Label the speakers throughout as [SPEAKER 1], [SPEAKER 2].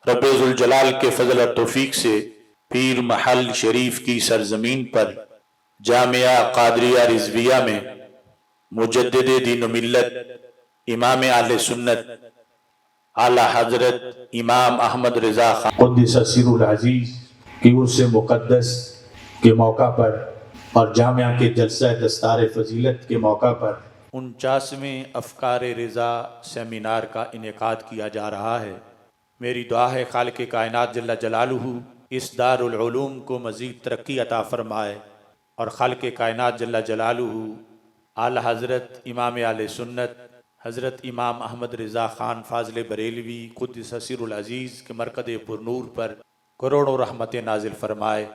[SPEAKER 1] रब्बुल जलाल के फजल और तौफीक से पीर महल शरीफ की सरजमीन पर जामिया कादरिया रिजविया में मुजद्दिद दीन व मिल्लत इमाम आले सुन्नत आला हजरत इमाम अहमद रजा खान क़ुद्दस सिर्रुल अज़ीज़ की उर्स मुक़द्दस के मौका पर और जामिया के जलसा दस्तार फजीलत के मौका पर 49वें अफ़कार रज़ा सेमिनार का इनेकाद किया जा रहा है। मेरी दुआ है खालिक़ कायनात जल्ला जलालुहु इस दारुल उलूम को मज़ीद तरक्की अता फ़रमाए और खालिक़ कायनात जल्ला जलालुहु आला हज़रत इमाम आले सुन्नत हज़रत इमाम अहमद रज़ा ख़ान फ़ाज़िल बरेलवी क़ुद्दस सिर्रुल अज़ीज़ के मरकज़ पुरनूर पर करोड़ों रहमतें नाजिल फ़रमाए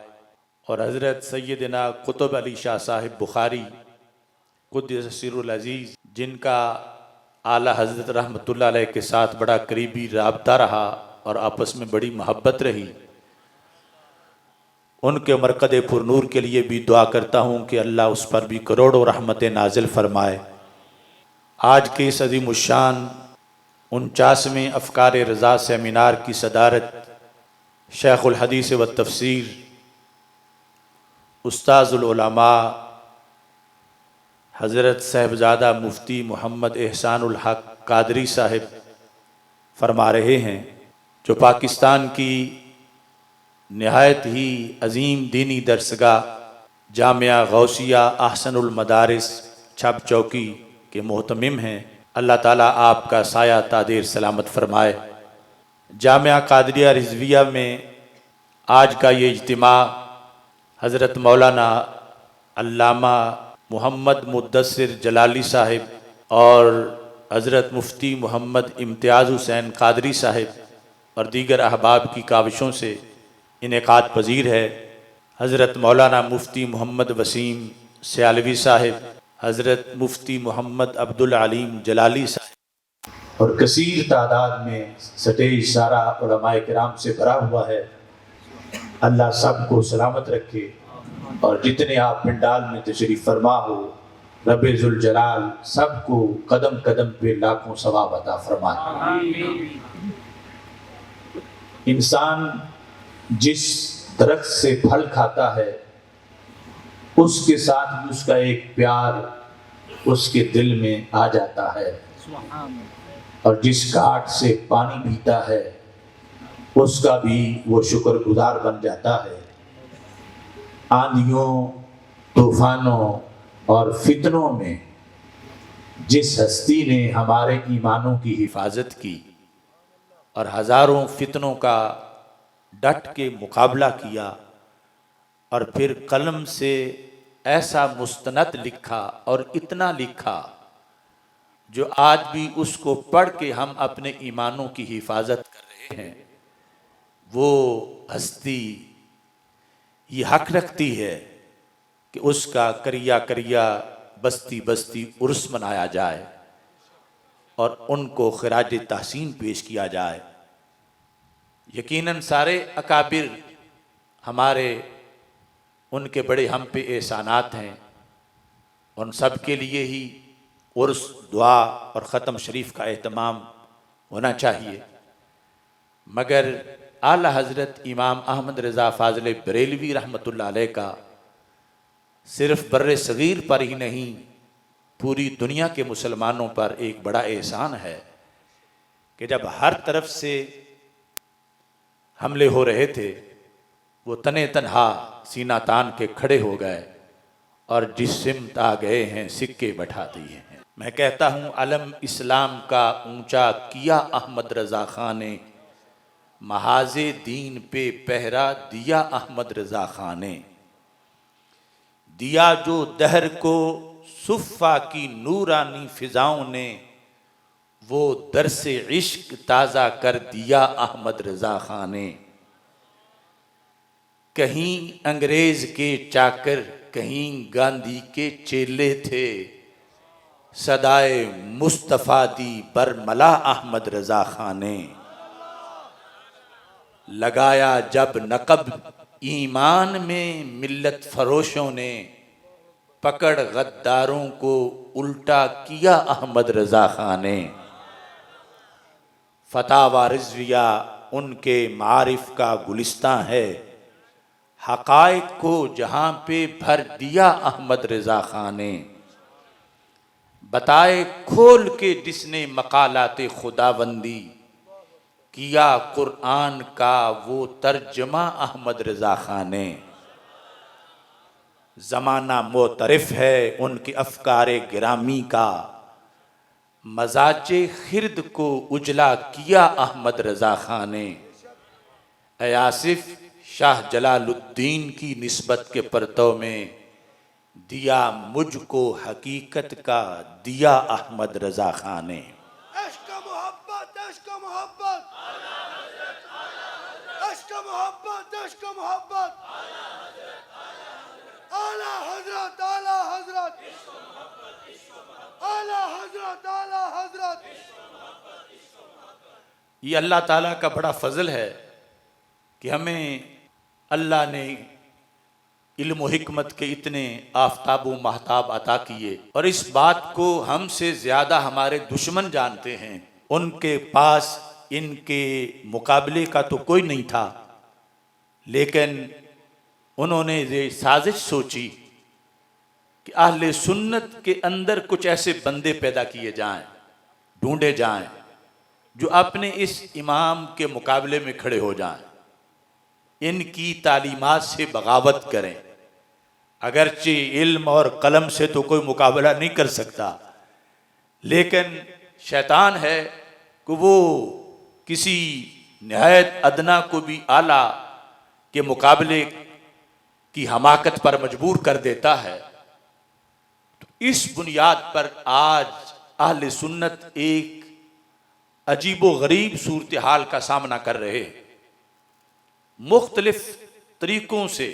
[SPEAKER 1] और हज़रत सैयदना कुतुब अली शाह साहिब बुखारी क़ुद्दस सिर्रुल अज़ीज़ जिनका आला हज़रत रहमतुल्लाह अलैह के साथ बड़ा करीबी राबता रहा और आपस में बड़ी मोहब्बत रही, उनके मरकज़ पुरनूर के लिए भी दुआ करता हूँ कि अल्लाह उस पर भी करोड़ों रहमतें नाजिल फ़रमाए। आज के इस अज़ीमुश्शान 49वें अफ़कार रज़ा सेमिनार की सदारत शेख़ुल हदीस व तफ़सीर उस्ताज़ुल उलमा हज़रत साहिबज़ादा मुफ्ती मोहम्मद एहसानुल हक़ कादरी साहिब फरमा रहे हैं, जो पाकिस्तान की नहायत ही अज़ीम दीनी दरसगाह जामिया गौसिया अहसनुल मदारिस छब चौकी के मोहतमिम हैं। अल्लाह ताला आपका साया तादेर सलामत फ़रमाए। जामिया कादरिया रिज़विया में आज का ये इज्तिमा हज़रत मौलाना अल्लामा मोहम्मद मुद्दस्सिर जलाली साहिब और हज़रत मुफ्ती मोहम्मद इम्तियाज़ हुसैन कादरी साहिब और दीगर अहबाब की काविशों से इनेकाद पजीर है। हज़रत मौलाना मुफ्ती मोहम्मद वसीम सियालवी साहिब, हज़रत मुफ्ती मोहम्मद अब्दुल अलीम जलाली साहिब और कसीर तादाद में सटेज सारा उलमाए किराम से भरा हुआ है। अल्लाह सबको सलामत रखे और जितने आप पंडाल में तशरीफ़ फरमा हो रब्बुल जलाल सबको कदम कदम पे लाखों सवाब अता फरमाए। इंसान जिस दरख्त से फल खाता है उसके साथ भी उसका एक प्यार उसके दिल में आ जाता है और जिस काट से पानी पीता है उसका भी वो शुक्रगुजार बन जाता है। आंधियों, तूफानों और फितनों में जिस हस्ती ने हमारे ईमानों की हिफाजत की और हज़ारों फितनों का डट के मुकाबला किया और फिर कलम से ऐसा मुस्तनद लिखा और इतना लिखा जो आज भी उसको पढ़ के हम अपने ईमानों की हिफाजत कर रहे हैं, वो हस्ती ये हक रखती है कि उसका करिया करिया बस्ती बस्ती उर्स मनाया जाए और उनको खिराज तहसीन पेश किया जाए। यकीनन सारे अकाबिर हमारे उनके बड़े हम पे एहसानात हैं, उन सब के लिए ही उर्स, दुआ और ख़त्म शरीफ का एहतमाम होना चाहिए। मगर आला हज़रत इमाम अहमद रज़ा फ़ाज़िल बरेलवी रहमतुल्लाह अलैह का सिर्फ़ बर्रे सग़ीर पर ही नहीं पूरी दुनिया के मुसलमानों पर एक बड़ा एहसान है कि जब हर तरफ से हमले हो रहे थे वो तने तनहा सीना तान के खड़े हो गए और जिस सिमत आ गए हैं सिक्के बैठा दिए हैं। मैं कहता हूँ अलम इस्लाम का ऊंचा किया अहमद रज़ा ख़ान ने, महाज़े दीन पे पहरा दिया अहमद रज़ा ख़ान ने, दिया जो दहर को सुफ़ा की नूरानी फ़िज़ाओं ने, वो दरसे इश्क ताज़ा कर दिया अहमद रज़ा ख़ान ने। कहीं अंग्रेज़ के चाकर कहीं गांधी के चेले थे, सदाए मुस्तफ़ा दी बरमला अहमद रज़ा ख़ान ने। लगाया जब नक़ब ईमान में मिल्लत फ़रोशों ने, पकड़ गद्दारों को उल्टा किया अहमद रज़ा ख़ान ने। फ़तावा रिज़विया उनके मारिफ का गुलिस्तां है। हक़ाइक़ को जहाँ पे भर दिया अहमद रज़ा खां ने, बताए खोल के जिसने मकालाते खुदाबंदी, किया कुरान का वो तर्जमा अहमद रज़ा खां ने। ज़माना मोतरफ़ है उनके अफ़कारे गिरामी का, मजाजे खिरद को उजला किया अहमद रज़ा खां ने। ऐ आसिफ शाह जलालुद्दीन की निस्बत के परतव में दिया मुझको हकीकत का दिया अहमद रज़ा खां ने।
[SPEAKER 2] इश्क़ मोहब्बत, इश्क़ मोहब्बत, इश्क़ मोहब्बत, इश्क़ मोहब्बत, आला हज़रत, आला हज़रत, आला हज़रत, आला हज़रत।
[SPEAKER 1] ये अल्लाह ताला का बड़ा फजल है कि हमें अल्लाह ने इल्म व हिकमत के इतने आफ्ताब व महताब अता किए, और इस बात को हमसे ज़्यादा हमारे दुश्मन जानते हैं। उनके पास इनके मुकाबले का तो कोई नहीं था, लेकिन उन्होंने ये साजिश सोची कि अहले सुन्नत के अंदर कुछ ऐसे बंदे पैदा किए जाएं, ढूंढे जाएं, जो अपने इस इमाम के मुकाबले में खड़े हो जाएं, इनकी तालीमात से बगावत करें। अगरचे इल्म और कलम से तो कोई मुकाबला नहीं कर सकता, लेकिन शैतान है कि वो किसी निहायत अदना को भी आला के मुकाबले की हमाकत पर मजबूर कर देता है। तो इस बुनियाद पर आज अहले सुन्नत एक अजीबो गरीब सूरत हाल का सामना कर रहे हैं। मुख्तलिफ तरीकों से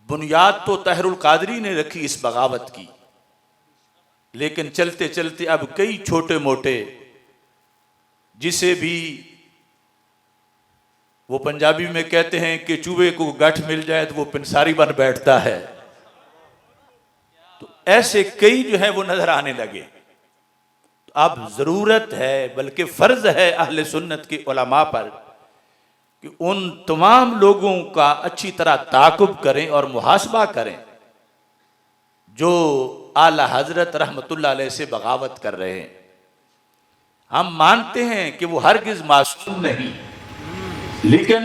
[SPEAKER 1] बुनियाद तो तहरुल कादरी ने रखी इस बगावत की, लेकिन चलते चलते अब कई छोटे मोटे, जिसे भी वो पंजाबी में कहते हैं कि चूहे को गठ मिल जाए तो वो पिंसारी बन बैठता है, तो ऐसे कई जो है वो नजर आने लगे। तो अब जरूरत है, बल्कि फर्ज है अहले सुन्नत के उलमा पर कि उन तमाम लोगों का अच्छी तरह ताकुब करें और मुहासबा करें जो आला हजरत रहमतुल्लाह अलैह से बगावत कर रहे हैं। हम मानते हैं कि वो हरगिज मासूम नहीं, लेकिन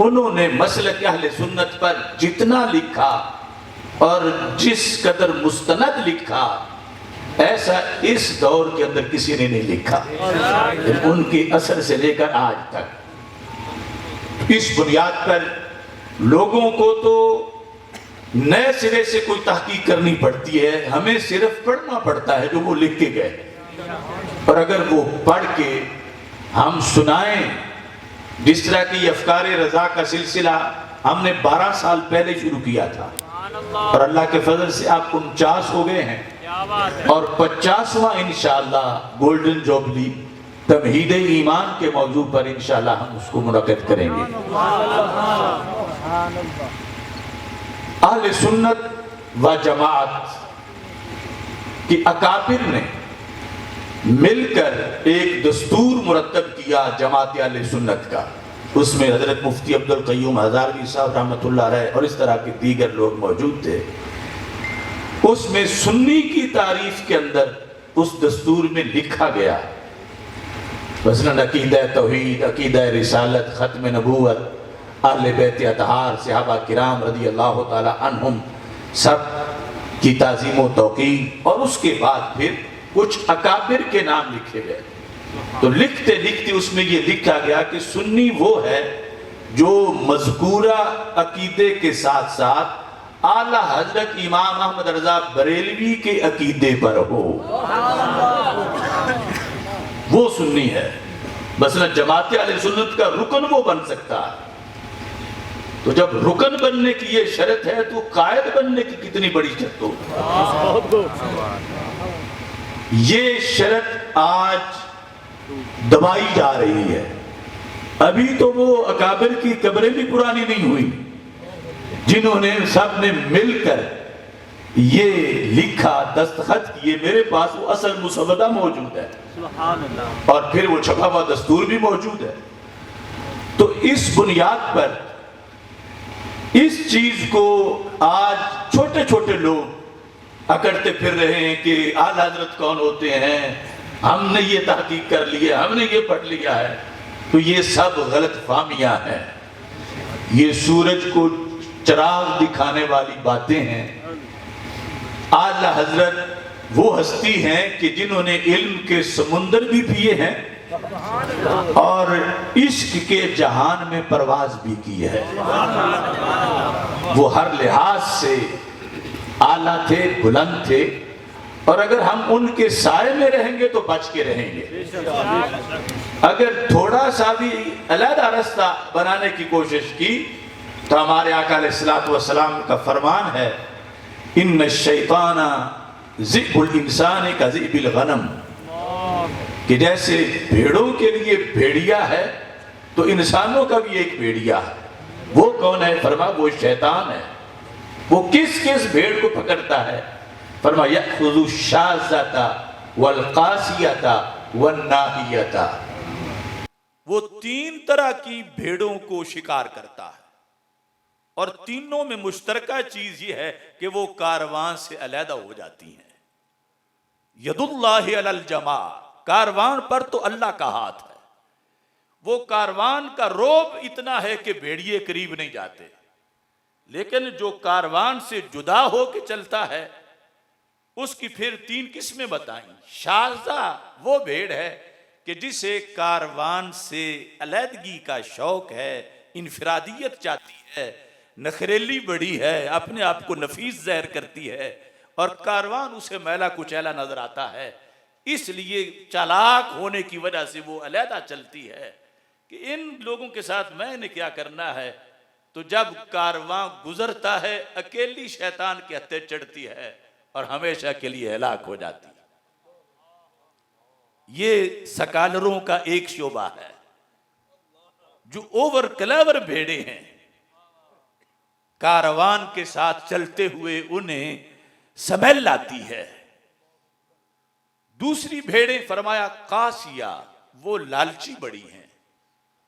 [SPEAKER 1] उन्होंने मसलक अहले सुन्नत पर जितना लिखा और जिस कदर मुस्तनद लिखा, ऐसा इस दौर के अंदर किसी ने नहीं लिखा, उनके असर से लेकर आज तक। इस बुनियाद पर लोगों को तो नए सिरे से कोई तहकीक करनी पड़ती है, हमें सिर्फ पढ़ना पड़ता है जो वो लिख के गए, और अगर वो पढ़ के हम सुनाएं, जिस तरह की अफकारे रजा का सिलसिला हमने 12 साल पहले शुरू किया था, और अल्लाह के फजल से आप 49 हो गए हैं, और 50वां इंशाअल्लाह गोल्डन जुबली तमहीद ईमान के मौजू पर इंशाअल्लाह हम उसको मुनक़िद करेंगे। अहले सुन्नत व जमात की अकाबिर ने मिलकर एक दस्तूर मुरत्तब किया जमात अहले सुन्नत का। उसमें हजरत मुफ्ती अब्दुल क़य्यूम हज़ारवी साहब रहमतुल्लाह अलैह और इस तरह के दीगर लोग मौजूद थे। उसमें सुन्नी की तारीफ के अंदर उस दस्तूर में लिखा गया, मसलन अकीदा तौहीद, अकीदा रिसालत, खत्म नबूवत, अहले बैत अतहार, सहाबा किराम रज़ी अल्लाह ताला अन्हुम सब की ताज़ीम व तौक़ीर, और उसके बाद फिर कुछ अकाबिर के नाम लिखे गए। तो लिखते लिखते उसमें ये लिखा गया कि सुन्नी वो है जो मज़कूरा अकीदे के साथ साथ आला हजरत इमाम अहमद रज़ा बरेलवी के अकीदे पर हो, वो सुन्नी है। मसलन जमात अहले सुन्नत का रुकन वो बन सकता है, तो जब रुकन बनने की ये शर्त है तो कायद बनने की कितनी बड़ी शर्त हो। ये शर्त आज दबाई जा रही है। अभी तो वो अकाबिर की कब्रें भी पुरानी नहीं हुई जिन्होंने सब ने मिलकर ये लिखा, दस्तखत किए। मेरे पास वो असल मुसवदा मौजूद है और फिर वो छपा हुआ दस्तूर भी मौजूद है। तो इस बुनियाद पर इस चीज को आज छोटे छोटे लोग अकड़ते फिर रहे हैं कि आला हजरत कौन होते हैं, हमने ये तहकीक कर लिया, हमने ये पढ़ लिया है। तो ये सब गलत फहमियां हैं, ये सूरज को चिराग दिखाने वाली बातें हैं। आला हजरत वो हस्ती हैं कि जिन्होंने इल्म के समुंदर भी पिए हैं और इश्क के जहान में परवाज भी की है। वो हर लिहाज से आला थे, बुलंद थे, और अगर हम उनके साए में रहेंगे तो बच के रहेंगे। अगर थोड़ा सा भी अलग रास्ता बनाने की कोशिश की तो हमारे आका अलैहिस्सलातु वस्सलाम का फरमान है, इन्न शैताना ज़िब्बुल इंसानी का ज़िब्बिल गनम, कि जैसे भेड़ों के लिए भेड़िया है तो इंसानों का भी एक भेड़िया है। वो कौन है? फरमा वो शैतान है। वो किस किस भेड़ को पकड़ता है? फरमा यअखुज़ु शाज़ता वल क़ासियता वन नाहियता। वो 3 तरह की भेड़ों को शिकार करता है और तीनों में मुश्तरका चीज ये है कि वो कारवां से अलहदा हो जाती हैं। यदुल्लाहि अलल जमा, कारवान पर तो अल्लाह का हाथ है। वो कारवान का रोब इतना है कि भेड़िए करीब नहीं जाते, लेकिन जो कारवान से जुदा हो के चलता है उसकी फिर 3 किस्में बताई। शाज़ा वो भेड़ है कि जिसे कारवान से अलहदगी का शौक है, इनफरादियत चाहती है, नखरेली बड़ी है, अपने आप को नफीस ज़ाहिर करती है और कारवान उसे मैला कुचैला नजर आता है, इसलिए चालाक होने की वजह से वो अलहदा चलती है कि इन लोगों के साथ मैंने क्या करना है। तो जब कारवां गुजरता है अकेली शैतान के हत्थे चढ़ती है और हमेशा के लिए हलाक हो जाती है। ये सकालरों का एक शोबा है। जो ओवर क्लेवर भेड़े हैं, कारवान के साथ चलते हुए उन्हें समझ लाती है। दूसरी भेड़ें फरमाया कासिया, वो लालची बड़ी हैं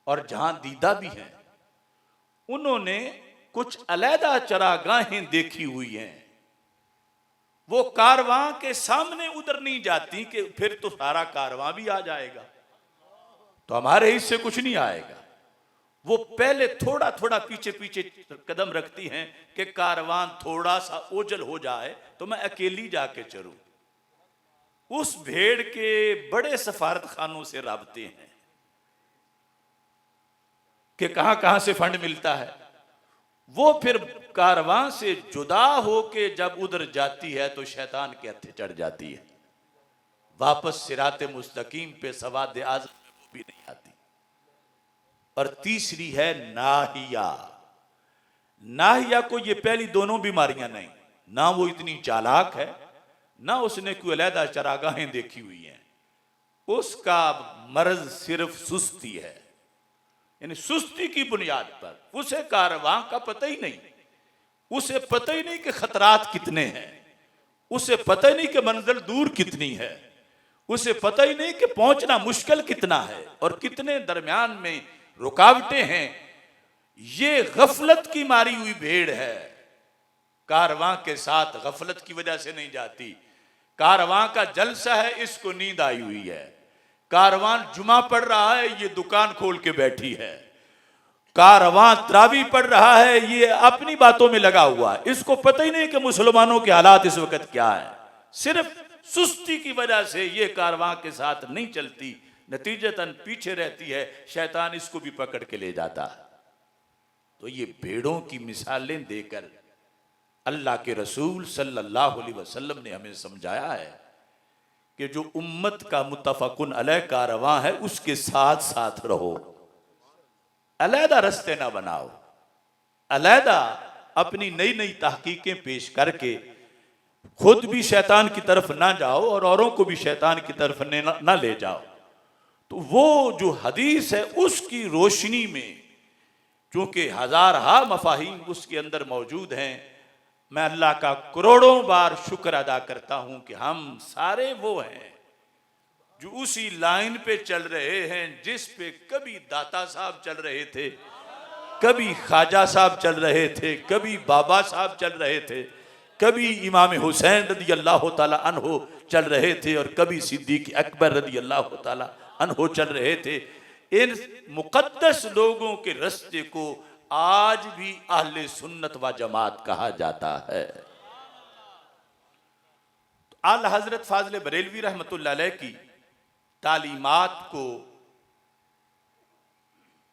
[SPEAKER 1] और जहां दीदा भी हैं। उन्होंने कुछ अलहदा चरागाहें देखी हुई हैं, वो कारवां के सामने उधर नहीं जाती कि फिर तो सारा कारवां भी आ जाएगा तो हमारे हिस्से कुछ नहीं आएगा। वो पहले थोड़ा थोड़ा पीछे पीछे कदम रखती हैं कि कारवां थोड़ा सा ओझल हो जाए तो मैं अकेली जाके चलूं। उस भेड़ के बड़े सफारत खानों से राबते हैं कि कहां कहां से फंड मिलता है। वो फिर कारवां से जुदा होके जब उधर जाती है तो शैतान के हत्थे चढ़ जाती है, वापस सिराते मुस्तकीम पे सवाद आज़म में वो भी नहीं आती। और तीसरी है नाहिया। नाहिया को ये पहली दोनों बीमारियां नहीं, ना वो इतनी चालाक है, ना उसने कोई अलहदा चरागाहें देखी हुई हैं। उसका मर्ज सिर्फ सुस्ती है, यानी सुस्ती की बुनियाद पर उसे कारवां का पता ही नहीं। उसे पता ही नहीं कि खतरात कितने हैं, उसे पता ही नहीं कि मंजिल दूर कितनी है, उसे पता ही नहीं कि पहुंचना मुश्किल कितना है और कितने दरमियान में रुकावटें हैं। ये गफलत की मारी हुई भेड़ है। कारवां के साथ गफलत की वजह से नहीं जाती। कारवां का जलसा है, इसको नींद आई हुई है। कारवां जुमा पढ़ रहा है, ये दुकान खोल के बैठी है। कारवां तरावी पढ़ रहा है, ये अपनी बातों में लगा हुआ है। इसको पता ही नहीं कि मुसलमानों के हालात इस वक्त क्या है। सिर्फ सुस्ती की वजह से ये कारवां के साथ नहीं चलती, नतीजतन पीछे रहती है, शैतान इसको भी पकड़ के ले जाता है। तो ये भेड़ों की मिसालें देकर अल्लाह के रसूल सल्लल्लाहु अलैहि वसल्लम ने हमें समझाया है कि जो उम्मत का मुत्तफकुन अलैह कारवां है उसके साथ साथ रहो, अलहदा रस्ते ना बनाओ, अलहदा अपनी नई नई तहकीकें पेश करके खुद भी शैतान की तरफ ना जाओ और औरों को भी शैतान की तरफ ना ले जाओ। तो वो जो हदीस है उसकी रोशनी में, चूंकि हजारहा मफाहिम उसके अंदर मौजूद हैं, मैं अल्लाह का करोड़ों बार शुक्र अदा करता हूं कि हम सारे वो हैं जो उसी लाइन पे चल रहे हैं जिस पे कभी दाता साहब चल रहे थे, कभी ख्वाजा साहब चल रहे थे, कभी बाबा साहब चल रहे थे, कभी इमाम हुसैन रदी अल्लाह ताला अन्हो चल रहे थे और कभी सिद्दीक अकबर रदी अल्लाह ताला अन्हो चल रहे थे। इन मुकद्दस लोगों के रास्ते को आज भी अहले सुन्नत व जमात कहा जाता है। आला हजरत फाजले बरेलवी रहमतुल्लाह अलैह की तालीमात को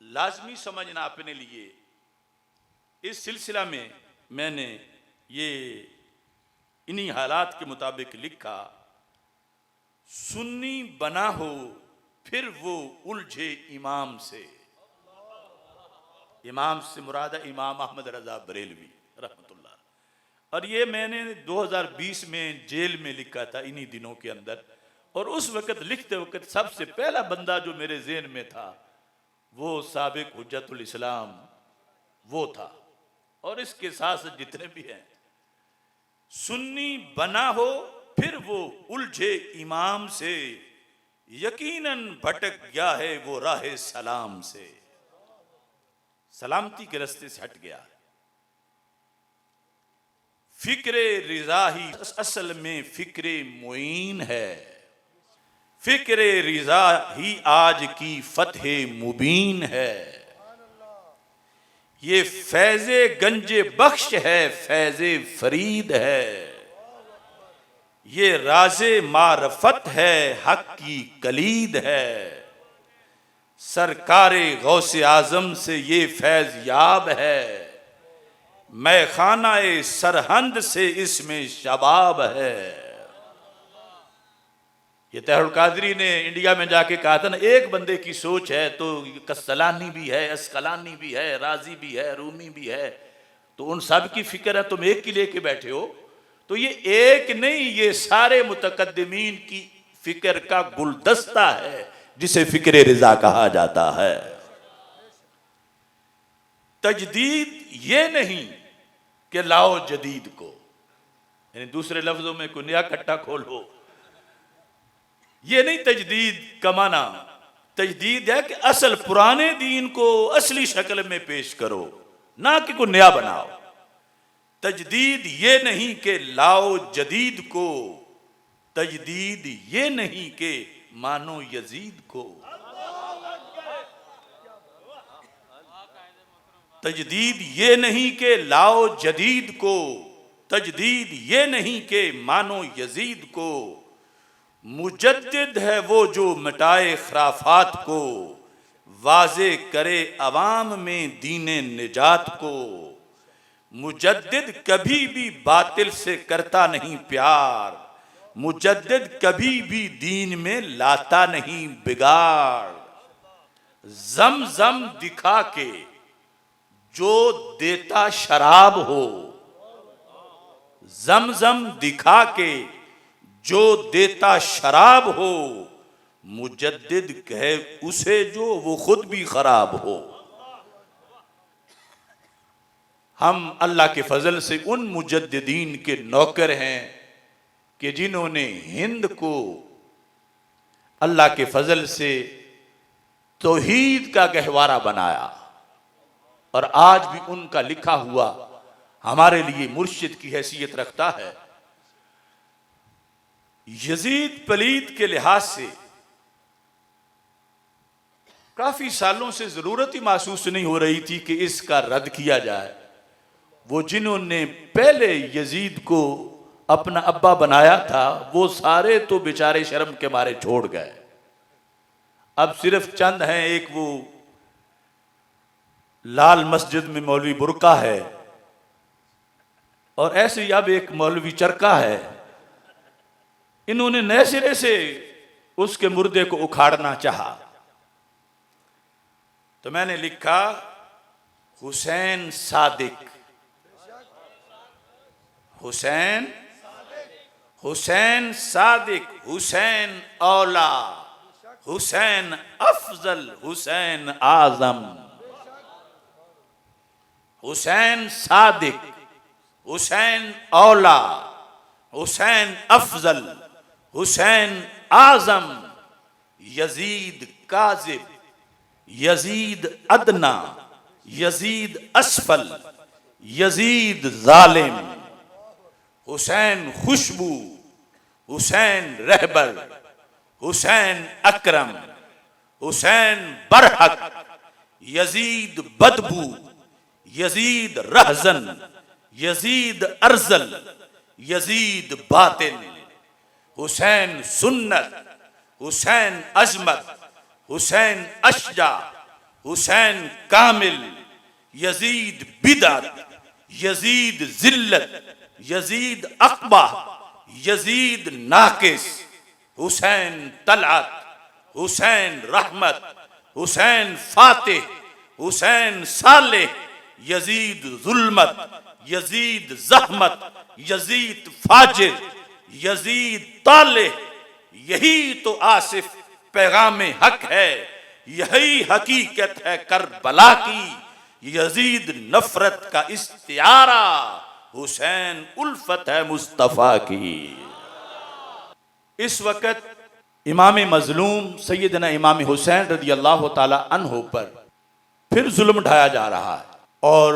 [SPEAKER 1] लाजमी समझना अपने लिए, इस सिलसिला में मैंने ये इन्हीं हालात के मुताबिक लिखा, सुन्नी बना हो फिर वो उलझे इमाम से। इमाम से मुराद इमाम अहमद रजा बरेलवी रहमतुल्लाह। और ये मैंने 2020 में जेल में लिखा था इन्हीं दिनों के अंदर, और उस वक़्त लिखते वक्त सबसे पहला बंदा जो मेरे ज़हन में था वो साबिक हुज्जतुल इस्लाम वो था। और इसके साथ साथ जितने भी हैं, सुन्नी बना हो फिर वो उलझे इमाम से, यकीनन भटक गया है वो राहे सलाम से, सलामती के रास्ते से हट गया। फिक्रे रिजा ही असल में फिक्रे मुईन है, फिक्रे रिजा ही आज की फतह मुबीन है। ये फैज़े गंजे बख्श है, फैज़े फरीद है, ये राज़े मारफत है, हक की कलीद है। सरकारे गौसे आजम से ये फैज़ याब है, मैं खानाए सरहंद से इसमें शबाब है। ये तहरुल कादरी ने इंडिया में जाके कहा था ना, एक बंदे की सोच है तो कस्तलानी भी है, अस्कलानी भी है, राजी भी है, रूमी भी है, तो उन सब की फिक्र है, तुम एक की लेके बैठे हो। तो ये एक नहीं, ये सारे मुतकद्दिमीन की फिक्र का गुलदस्ता है जिसे फिक्र रिजा कहा जाता है। तजदीद ये नहीं कि लाओ जदीद को, यानी दूसरे लफ्जों में कोई नया कट्टा खोलो, ये नहीं तजदीद का माना। तजदीद है कि असल पुराने दीन को असली शक्ल में पेश करो, ना कि कोई नया बनाओ। तजदीद ये नहीं कि लाओ जदीद को, तजदीद ये नहीं कि मानो यजीद को। तजदीद ये नहीं कि लाओ जदीद को, तजदीद ये नहीं कि मानो यजीद को। मुजद्दिद है वो जो मिटाए खराफात को, वाजे करे अवाम में दीने निजात को। मुजद्दिद कभी भी बातिल से करता नहीं प्यार, मुजद्दिद कभी भी दीन में लाता नहीं बिगाड़। जम जम दिखा के जो देता शराब हो, जम जम दिखा के जो देता शराब हो, मुजद्दिद कहे उसे जो वो खुद भी खराब हो। हम अल्लाह के फजल से उन मुजद्दिदीन के नौकर हैं कि जिन्होंने हिंद को अल्लाह के फजल से तौहीद का गहवारा बनाया, और आज भी उनका लिखा हुआ हमारे लिए मुर्शिद की हैसियत रखता है। यजीद पलीद के लिहाज से काफी सालों से जरूरत ही महसूस नहीं हो रही थी कि इसका रद्द किया जाए। वो जिन्होंने पहले यजीद को अपना अब्बा बनाया था, वो सारे तो बेचारे शर्म के मारे छोड़ गए। अब सिर्फ चंद हैं, एक वो लाल मस्जिद में मौलवी बुरका है, और ऐसे ही अब एक मौलवी चरका है। इन्होंने नए सिरे से उसके मुर्दे को उखाड़ना चाहा। तो मैंने लिखा हुसैन सादिक, हुसैन हुसैन सादिक, हुसैन औला, हुसैन अफजल, हुसैन आजम। हुसैन सादिक, हुसैन औला, हुसैन अफजल, हुसैन आजम, यजीद काजिब, यजीद अदना, यजीद असफल, यजीद जालिम, हुसैन खुशबू, हुसैन रहबर, हुसैन अकरम, हुसैन बरहक, यजीद बदबू, यजीद रहजन, यजीद अर्जल, यजीद बातिल, हुसैन सुन्नत, हुसैन अजमत, हुसैन अशजा, हुसैन कामिल, यजीद बिदअत, यजीद जिल्लत, यजीद अकबा, यजीद नाकिस, हुसैन तलअत, हुसैन रहमत, हुसैन फातिह, हुसैन सालेह, यजीद जुल्मत, यजीद जहमत, यजीद फाजिर, यजीद तालिह। यही तो आसिफ पैगाम हक है, यही हकीकत है करबला की, यजीद नफरत का इस्तियारा, हुसैन उल्फत है मुस्तफ़ा की। इस वक्त इमाम मजलूम सैयदना इमाम हुसैन रज़ी अल्लाह ताला अन्हो पर फिर जुल्म ढाया जा रहा है, और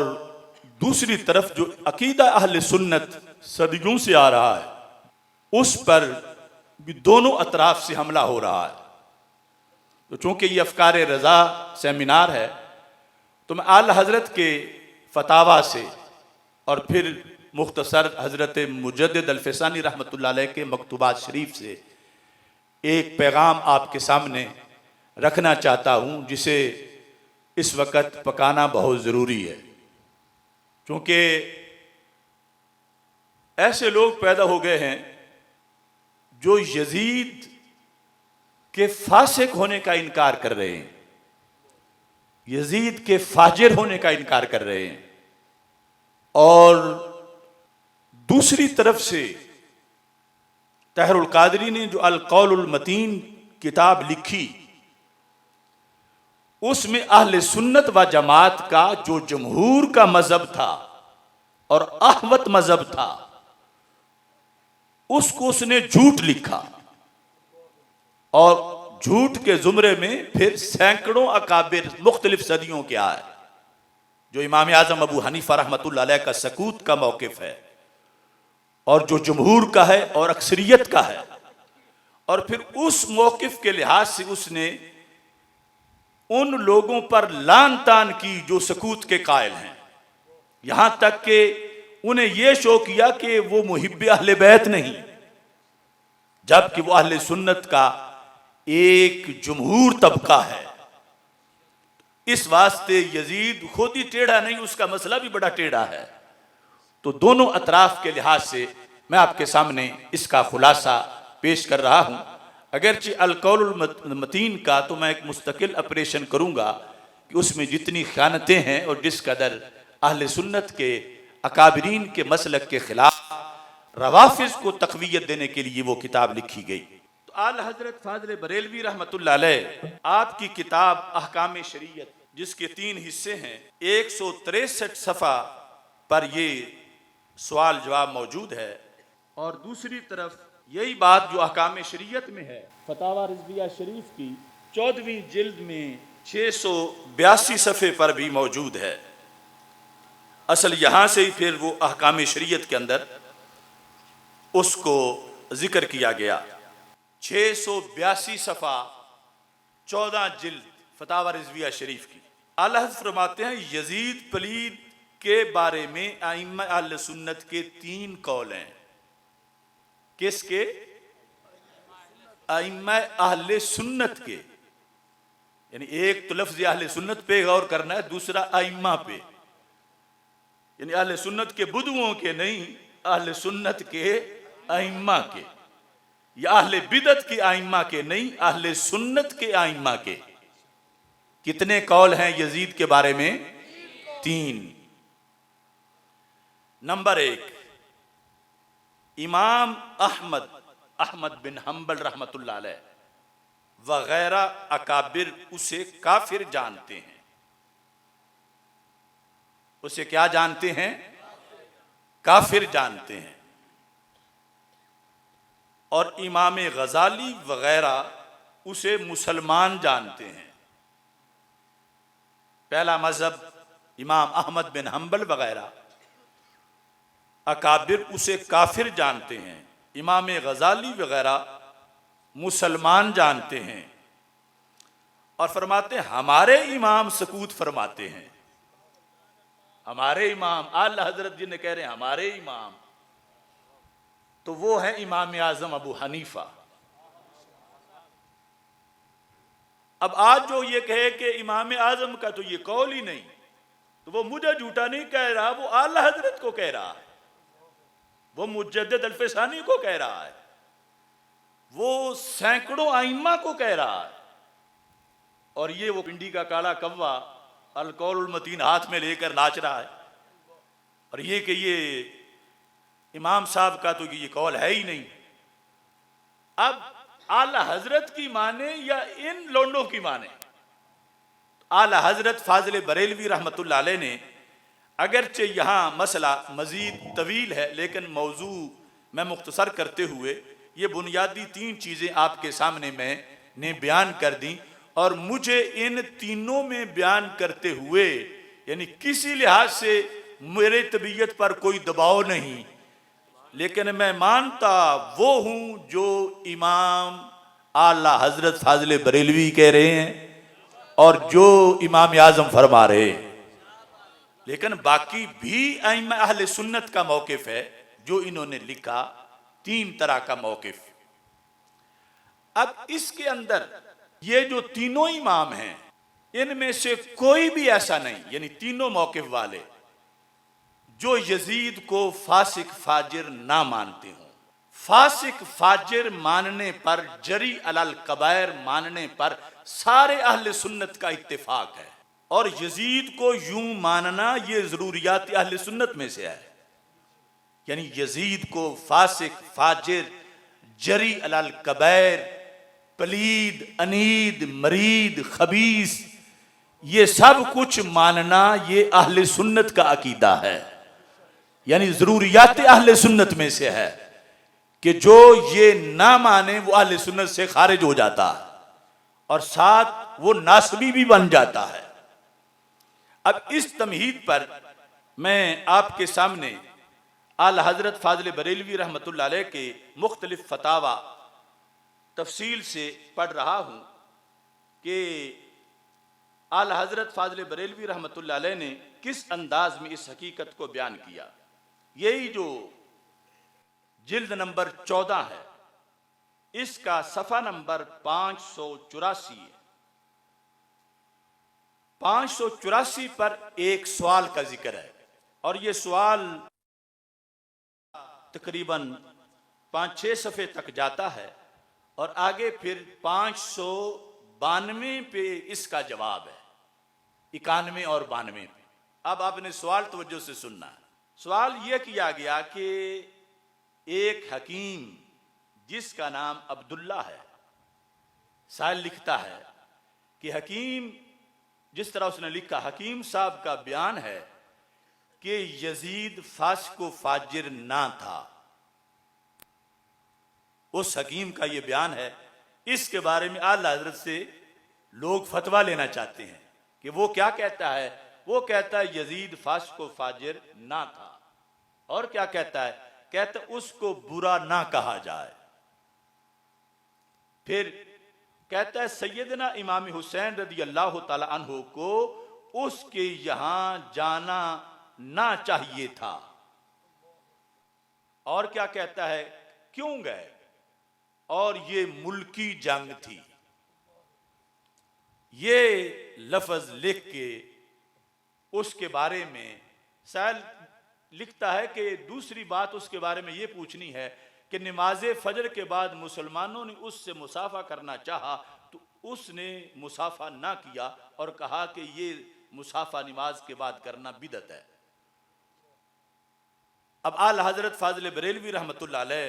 [SPEAKER 1] दूसरी तरफ जो अकीदा अहले सुन्नत सदियों से आ रहा है उस पर भी दोनों अतराफ से हमला हो रहा है। तो चूंकि ये अफकार रज़ा सेमिनार है तो मैं आला हज़रत के फतावा से और फिर मुख्तसर हज़रत मुजद्दिद अल-फ़िसानी रहमतुल्लाह अलैह के मकतूबात शरीफ से एक पैगाम आपके सामने रखना चाहता हूँ, जिसे इस वक्त पकाना बहुत ज़रूरी है। क्योंकि ऐसे लोग पैदा हो गए हैं जो यजीद के फासिक होने का इनकार कर रहे हैं, यजीद के फाजिर होने का इनकार कर रहे हैं, और दूसरी तरफ से तहरुल कादरी ने जो अल कौलुल मतीन किताब लिखी उसमें अहले सुन्नत व जमात का जो जमहूर का मजहब था और अहवत मजहब था उसको उसने झूठ लिखा, और झूठ के जुमरे में फिर सैकड़ों अकाबिर मुख्तलिफ सदियों के आए, जो इमाम आजम अबू हनीफा रहमतुल्लाह अलैह का सकूत का मौकिफ है और जो जमहूर का है और अक्सरियत का है, और फिर उस मौकिफ के लिहाज से उसने उन लोगों पर लान तान की जो सकूत के कायल हैं, यहां तक कि उन्हें यह शो किया कि वो मुहिब्बे अहले बैत नहीं, जबकि वो अहले सुन्नत का एक जमहूर तबका है। इस वास्ते यजीद खुद ही टेढ़ा नहीं, उसका मसला भी बड़ा टेढ़ा है। तो दोनों अतराफ के लिहाज से मैं आपके सामने इसका खुलासा पेश कर रहा हूं। अगरचे अल कौलुल मतीन का तो मैं एक मुस्तकिल ऑपरेशन करूंगा कि उसमें जितनी ख़यानतें हैं और जिस कदर अहले सुन्नत के अकाबरीन के मसलक के खिलाफ रवाफिज को तक़वियत देने के लिए वो किताब लिखी गई। तो आला हज़रत फ़ाज़िल बरेलवी रहमतुल्लाह अलैह आपकी किताब अहकाम शरीयत, जिसके 3 हिस्से हैं, 163 सफ़ा पर ये सवाल जवाब मौजूद है, और दूसरी तरफ यही बात जो अहकाम शरीयत में है फतावा रिज़विया शरीफ की 14वीं जिल्द में 682 सफ़े पर भी मौजूद है। असल यहाँ से ही फिर वो अहकाम शरीयत के अंदर उसको जिक्र किया गया। 682 सफ़ा 14 जिल्द फतावा रिज़विया शरीफ की। आला हज़रत फरमाते हैं यजीद पलीद के बारे में आइम्मा अहले सुन्नत के 3 कौल हैं। किसके? आइम्मा अहले सुन्नत के, यानी एक तो लफ्ज़ अहले सुन्नत पे गौर करना है, दूसरा आइम्मा पे, यानी अहले सुन्नत के बुदुओं के नहीं, अहले सुन्नत के आइम्मा के, या अहले बिदत के आइम्मा के नहीं, अहले सुन्नत के आइम्मा के। कितने कौल हैं यजीद के बारे में? 3। नंबर 1, इमाम अहमद बिन हम्बल रहमतुल्लाह अलैह वगैरह अकाबिर उसे काफिर जानते हैं। उसे क्या जानते हैं? काफिर जानते हैं। और इमाम गजाली वगैरह उसे मुसलमान जानते हैं। पहला मजहब इमाम अहमद बिन हम्बल वगैरह अकाबिर उसे काफिर जानते हैं। इमाम गजाली वगैरह मुसलमान जानते हैं और फरमाते हैं हमारे इमाम सकूत फरमाते हैं। हमारे इमाम आला हजरत जी ने कह रहे हैं हमारे इमाम, तो वो है इमाम आजम अबू हनीफा। अब आज जो ये कहे कि इमाम आजम का तो ये कौल ही नहीं, तो वो मुझे झूठा नहीं कह रहा, वो आला हजरत को कह रहा है, वो मुजद्दिद अल्फसानी को कह रहा है, वो सैकड़ों आइम्मा को कह रहा है। और ये वो पिंडी का काला कव्वा अलकौल मतीन हाथ में लेकर नाच रहा है और ये कि ये इमाम साहब का तो ये कौल है ही नहीं। अब आला हजरत की माने या इन लोंडों की माने? आला हजरत फाजिल बरेलवी रहमतुल्लाह अलैह ने, अगरचे यहाँ मसला मजीद तवील है लेकिन मौजू मैं मुख्तसर करते हुए ये बुनियादी 3 चीज़ें आपके सामने मैंने बयान कर दी और मुझे इन तीनों में बयान करते हुए यानी किसी लिहाज से मेरे तबीयत पर कोई दबाव नहीं, लेकिन मैं मानता वो हूं जो इमाम आला हजरत फाजिल बरेलवी कह रहे हैं और जो इमाम आजम फरमा रहे हैं। लेकिन बाकी भी अइम्मा अहले सुन्नत का मौकिफ है जो इन्होंने लिखा 3 तरह का मौकिफ। अब इसके अंदर ये जो तीनों इमाम हैं इनमें से कोई भी ऐसा नहीं, यानी तीनों मौकिफ वाले, जो यजीद को फासिक फाजिर ना मानते हों। फासिक फाजिर मानने पर, जरी अलल कबायर मानने पर सारे अहले सुन्नत का इत्तेफाक है और यजीद को यूं मानना ये जरूरियात अहले सुन्नत में से है। यानी यजीद को फासिक फाजिर, जरी अलल कबायर, पलीद, अनीद, मरीद, खबीस, ये सब कुछ मानना ये अहले सुन्नत का अकीदा है। यानी जरूरियात अहले सुन्नत में से है कि जो ये ना माने वो अहले सुन्नत से खारिज हो जाता है और साथ वो नासबी भी बन जाता है। अब इस तमहीद पर मैं आपके सामने आला हजरत फाजिल बरेलवी रहमतुल्लाह अलैह के मुख्तलिफ फतावा तफसील से पढ़ रहा हूं कि आला हजरत फाजिल बरेलवी रहमतुल्लाह अलैह ने किस अंदाज में इस हकीकत को बयान किया। यही जो जिल्द नंबर 14 है, इसका सफ़ा नंबर 584 है। 584 पर एक सवाल का जिक्र है और ये सवाल तकरीबन 5-6 सफ़े तक जाता है और आगे फिर 592 पे इसका जवाब है, 91 और 92 पे। अब आपने सवाल तवज्जो से सुनना है। सवाल यह किया गया कि एक हकीम जिसका नाम अब्दुल्ला है, साहिल लिखता है कि हकीम, जिस तरह उसने लिखा, हकीम साहब का बयान है कि यजीद फासिक फाजिर ना था। उस हकीम का ये बयान है, इसके बारे में आला हजरत से लोग फतवा लेना चाहते हैं कि वो क्या कहता है। वो कहता है यजीद फासिक फाजिर ना था। और क्या कहता है? कहता उसको बुरा ना कहा जाए। फिर कहता है सैयदना इमाम हुसैन रदी अल्लाह ताला अन्हु को उसके यहां जाना ना चाहिए था। और क्या कहता है? क्यों गए? और ये मुल्की जंग थी। ये लफ्ज लिख के उसके बारे में साहिल लिखता है कि दूसरी बात उसके बारे में ये पूछनी है कि नमाज फजर के बाद मुसलमानों ने उससे मुसाफा करना चाहा तो उसने मुसाफा ना किया और कहा कि ये मुसाफा नमाज के बाद करना बिदअत है। अब आला हजरत फाजिल बरेलवी रहमतुल्लाह अलैह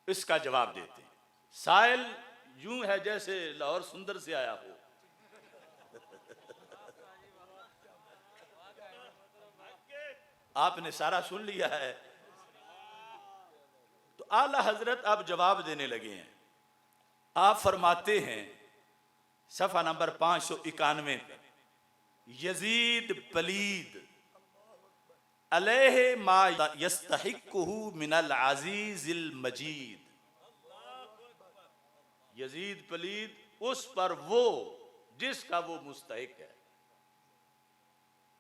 [SPEAKER 1] इसका जवाब देते हैं। साहिल यूं है जैसे लाहौर सुंदर से आया हो। आपने सारा सुन लिया है तो आला हजरत अब जवाब देने लगे हैं। आप फरमाते हैं सफ़ा नंबर 591 पर, यजीद पलीद अलैहि मा यस्तहिक्कुहु मिनल अजीज़िल मजीद। यजीद पलीद उस पर वो जिसका वो मुस्तहिक है,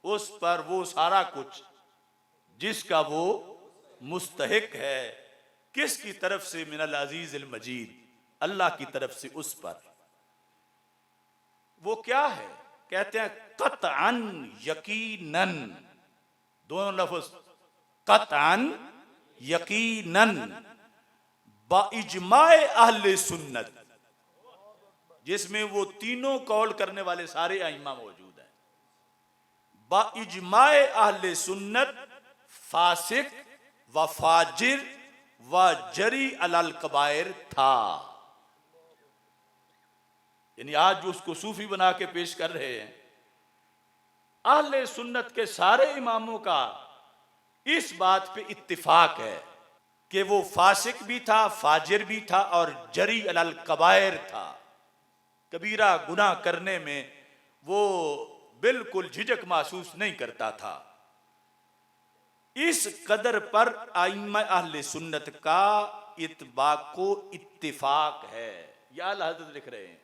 [SPEAKER 1] उस पर वो सारा कुछ जिसका वो मुस्तहिक है। किसकी तरफ से? मिनल अजीज़िल मजीद, अल्लाह की तरफ से उस पर। वो क्या है? कहते हैं कतअन यकीनन, दोनों लफ्ज कतअन यकीनन बाइजमाए अहले सुन्नत, जिसमें वो तीनों कौल करने वाले सारे आइम्मा मौजूद हैं। बाइजमाए अहले सुन्नत फासिक व फाजिर व जरी अलल कबायर था। यानी आज जो उसको सूफी बना के पेश कर रहे हैं, अहले सुन्नत के सारे इमामों का इस बात पे इत्तिफाक है कि वो फासिक भी था, फाजिर भी था और जरी अलल कबायर था। कबीरा गुनाह करने में वो बिल्कुल झिझक महसूस नहीं करता था। इस कदर पर आइम्मा अहले सुन्नत का इत्बाको इत्तिफाक है। या आला हज़रत लिख रहे हैं,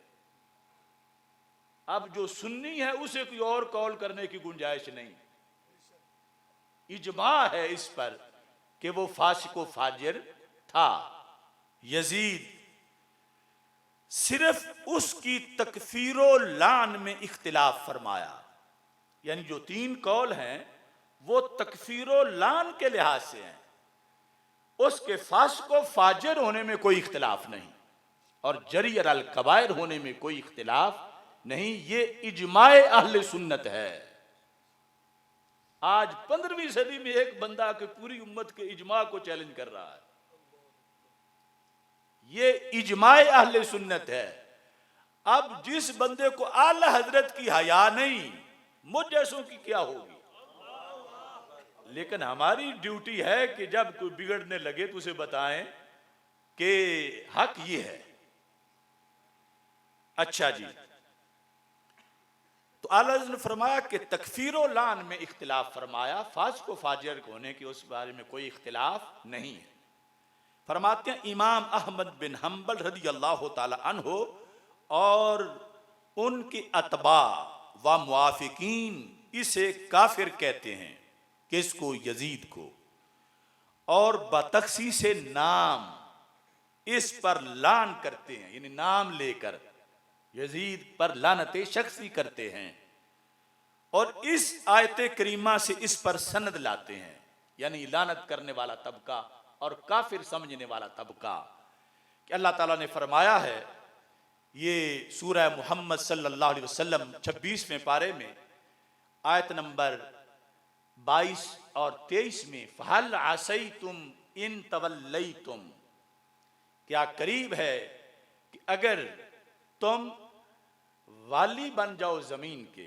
[SPEAKER 1] अब जो सुन्नी है उसे कोई और कौल करने की गुंजाइश नहीं। इजमा है इस पर कि वो फासिको फाजिर था। यजीद सिर्फ उसकी तकफीरो लान में इख्तिलाफ फरमाया, यानी जो तीन कौल हैं वो तकफीरो लान के लिहाज से हैं। उसके फासिको फाजिर होने में कोई इख्तिलाफ नहीं और जरी अल कबायर होने में कोई इख्तिलाफ नहीं। ये इजमाए अहले सुन्नत है। आज 15वीं सदी में एक बंदा के पूरी उम्मत के इजमा को चैलेंज कर रहा है। ये इजमाए अहले सुन्नत है। अब जिस बंदे को आला हजरत की हया नहीं, मुझ जैसों की क्या होगी। लेकिन हमारी ड्यूटी है कि जब कोई बिगड़ने लगे तो उसे बताएं कि हक ये है। अच्छा जी, तो आला हज़रत ने फरमाया कि तकफीरो लान में इख्तिलाफ फरमाया, फासिको फाजिर होने की उस बारे में कोई इख्तिलाफ नहीं है। फरमाते हैं इमाम अहमद बिन हम्बल रज़ी अल्लाह ताला अन्हो और उनके अतबा व मुआफिकीन इसे काफिर कहते हैं, किसको? यजीद को। और बतखसी से नाम इस पर लान करते हैं, यानी नाम लेकर यजीद पर लानते शख्सी करते हैं। और इस आयत करीमा से इस पर सनद लाते हैं, यानी लानत करने वाला तबका और काफिर समझने वाला तबका, कि अल्लाह ताला ने फरमाया है, ये सूरह मुहम्मद सल्लल्लाहु अलैहि वसल्लम 26वें पारे में आयत नंबर 22 और 23 में, फहल आसई तुम इन तवल्लई तुम, क्या करीब है कि अगर तुम वाली बन जाओ जमीन के,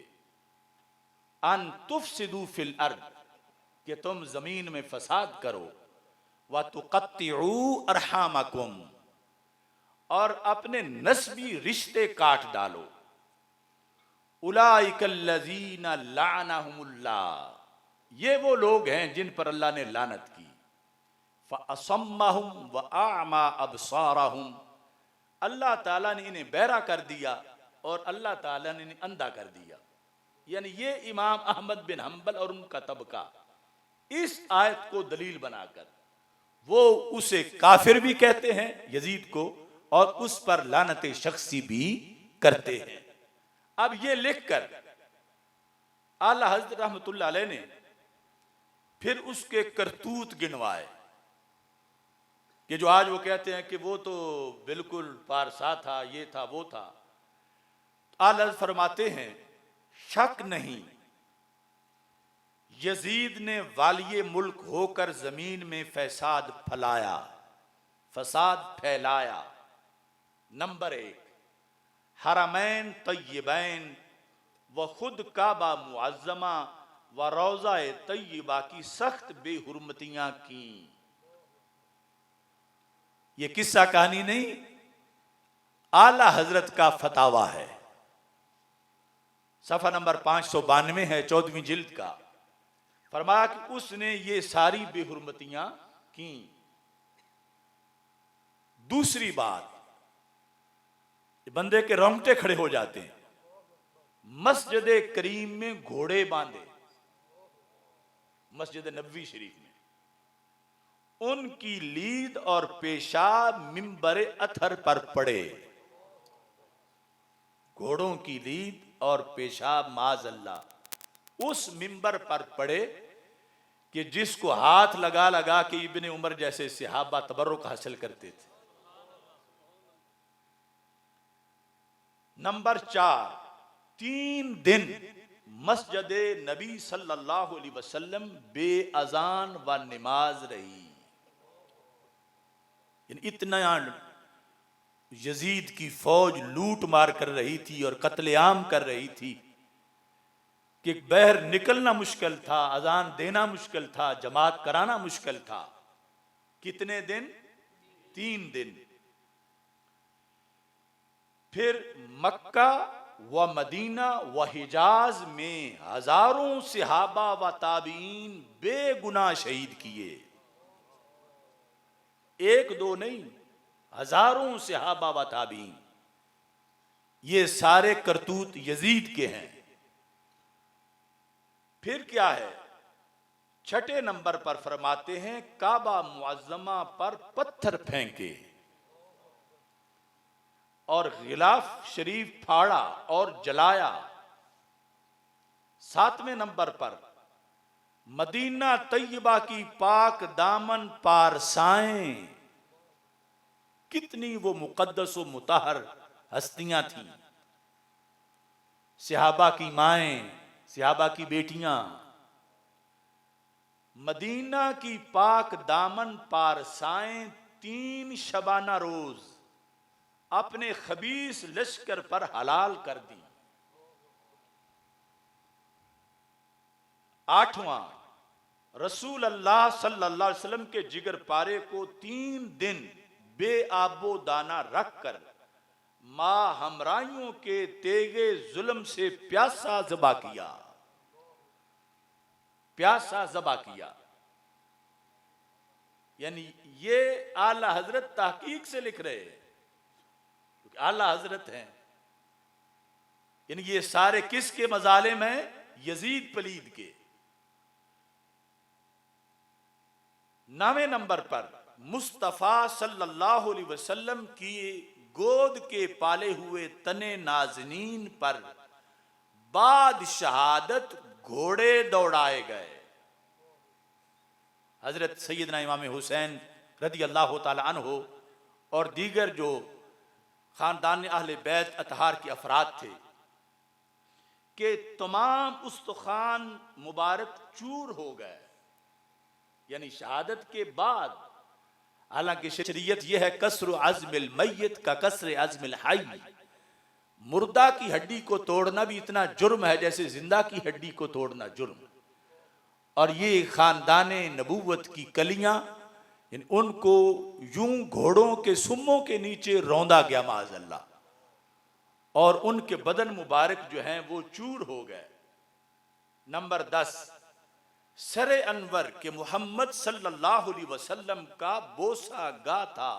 [SPEAKER 1] अन तुफसिदू फिल अर्द, कि तुम जमीन में फसाद करो, व तुक़त्तिऊ अरहामकुम, और अपने नस्बी रिश्ते काट डालो, उलाइकल्लज़ीना लाअनहुमुल्लाह, ये वो लोग हैं जिन पर अल्लाह ने लानत की, फ़असम्महुम व अअमा अबसारहुम, अल्लाह ताला ने इन्हें बहरा कर दिया और अल्लाह ताला ने इन्हें अंधा कर दिया। यानी ये इमाम अहमद बिन हम्बल और उनका तबका इस आयत को दलील बनाकर वो उसे काफिर भी कहते हैं यजीद को, और उस पर लानते शख्सी भी करते हैं। अब ये लिखकर आला हज़रत रहमतुल्लाह अलैह ने फिर उसके करतूत गिनवाए, कि जो आज वो कहते हैं कि वो तो बिल्कुल पारसा था, ये था, वो था। आला फरमाते हैं, शक नहीं, यजीद ने वालिये मुल्क होकर जमीन में फसाद फैलाया, फसाद फैलाया। नंबर 1, हरमैन तय्यबैन व खुद काबा मुअज़्ज़मा व रोज़ा तय्यबा की सख्त बेहुरमतियां की। ये किस्सा कहानी नहीं, आला हजरत का फतावा है, सफा नंबर 592 है, 14वीं जिल्द का। फरमाया कि उसने ये सारी बेहुरमतियां की। दूसरी बात, बंदे के रोंगटे खड़े हो जाते हैं, मस्जिद करीम में घोड़े बांधे, मस्जिद नबवी शरीफ में, उनकी लीद और पेशाब मिंबर अथर पर पड़े। घोड़ों की लीद और पेशाब माज़अल्लाह उस मिंबर पर पड़े कि जिसको हाथ लगा लगा के इब्ने उमर जैसे सहाबा तबर्रुक हासिल करते थे। नंबर 4, 3 दिन मस्जिद नबी सल्लल्लाहु अलैहि वसल्लम बेअजान व नमाज रही। इतना यजीद की फौज लूट मार कर रही थी और कत्लेआम कर रही थी कि बाहर निकलना मुश्किल था, अजान देना मुश्किल था, जमात कराना मुश्किल था। कितने दिन? 3 दिन। फिर मक्का व मदीना व हिजाज में हजारों सहाबा व ताबीन बेगुनाह शहीद किए। 1-2 नहीं, हजारों सहाबा व ताबीन। ये सारे करतूत यजीद के हैं। फिर क्या है? 6ठे नंबर पर फरमाते हैं काबा मुअज्जमा पर पत्थर फेंके और गिलाफ शरीफ फाड़ा और जलाया। 7वें नंबर पर मदीना तैयबा की पाक दामन पारसाएं, कितनी वो मुकद्दस व मुताहर हस्तियां थीं। सहाबा की माएं, सहाबा की बेटियां, मदीना की पाक दामन पारसाएं 3 शबाना रोज अपने खबीस लश्कर पर हलाल कर दी। 8वां, रसूल अल्लाह सल्लल्लाहु अलैहि वसल्लम के जिगर पारे को 3 दिन बेआबो दाना रखकर मां हमराइयों के तेगे जुल्म से प्यासा ज़बा किया, प्यासा ज़बा किया। यानी ये आला हजरत तहकीक से लिख रहे हैं, क्योंकि आला हजरत हैं। यानी ये सारे किसके मजालिम हैं? यजीद पलीद के। 9वें नंबर पर मुस्तफ़ा सल्लल्लाहु अलैहि वसल्लम की गोद के पाले हुए तने नाज़नीन पर बाद शहादत घोड़े दौड़ाए गए। हजरत सैयदना इमाम हुसैन रदी अल्लाह ताला अन्हो और दीगर जो खानदान अहले बैत अतहार के अफराद थे कि तमाम उस्तखान मुबारक चूर हो गए। यानी शहादत के बाद, हालांकि शरीयत यह है कसर अज़्मिल मय्यत का कसर अज़्मिल हय्य, मुर्दा की हड्डी को तोड़ना भी इतना जुर्म है जैसे जिंदा की हड्डी को तोड़ना जुर्म। और ये खानदान नबूवत की कलियां, उनको यूं घोड़ों के सुम्मों के नीचे रौंदा गया माज़अल्लाह, और उनके बदन मुबारक जो हैं वो चूर हो गए। नंबर 10, सरे अनवर के मोहम्मद सल्लल्लाहु अलैहि वसल्लम का बोसा गाथा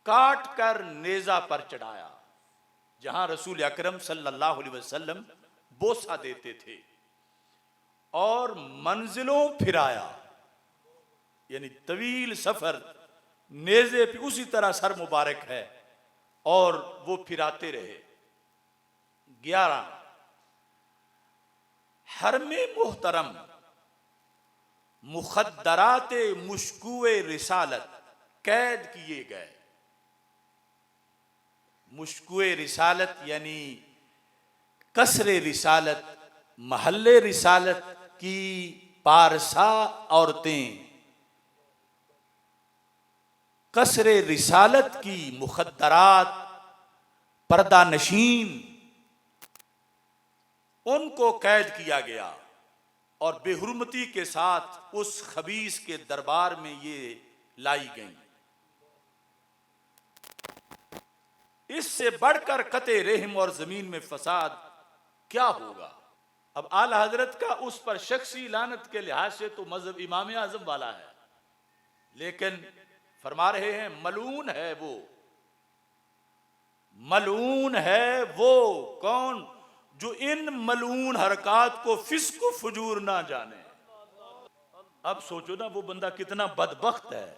[SPEAKER 1] काट कर नेजा पर चढ़ाया, जहां रसूल अकरम सल्लल्लाहु अलैहि वसल्लम बोसा देते थे, और मंजिलों फिराया। यानी तवील सफर नेजे पे उसी तरह सर मुबारक है और वो फिराते रहे। 11, हरमे मोहतरम मुखद्दरात मुश्कुए रिसालत कैद किए गए। मुश्कुए रिसालत यानी कसरे रिसालत, महल्ले रिसालत की पारसा औरतें, कसरे रिसालत की मुखद्दरात पर्दा नशीन, उनको कैद किया गया और बेहुरमती के साथ उस खबीस के दरबार में ये लाई गई। इससे बढ़कर कते रहम और जमीन में फसाद क्या होगा। अब आला हजरत का उस पर शख्सी लानत के लिहाज से तो मजहब इमाम आजम वाला है, लेकिन फरमा रहे हैं मलून है वो, मलून है वो कौन जो इन मलून हरकात को फिस्क फजूर ना जाने। अब सोचो ना वो बंदा कितना बदबख्त है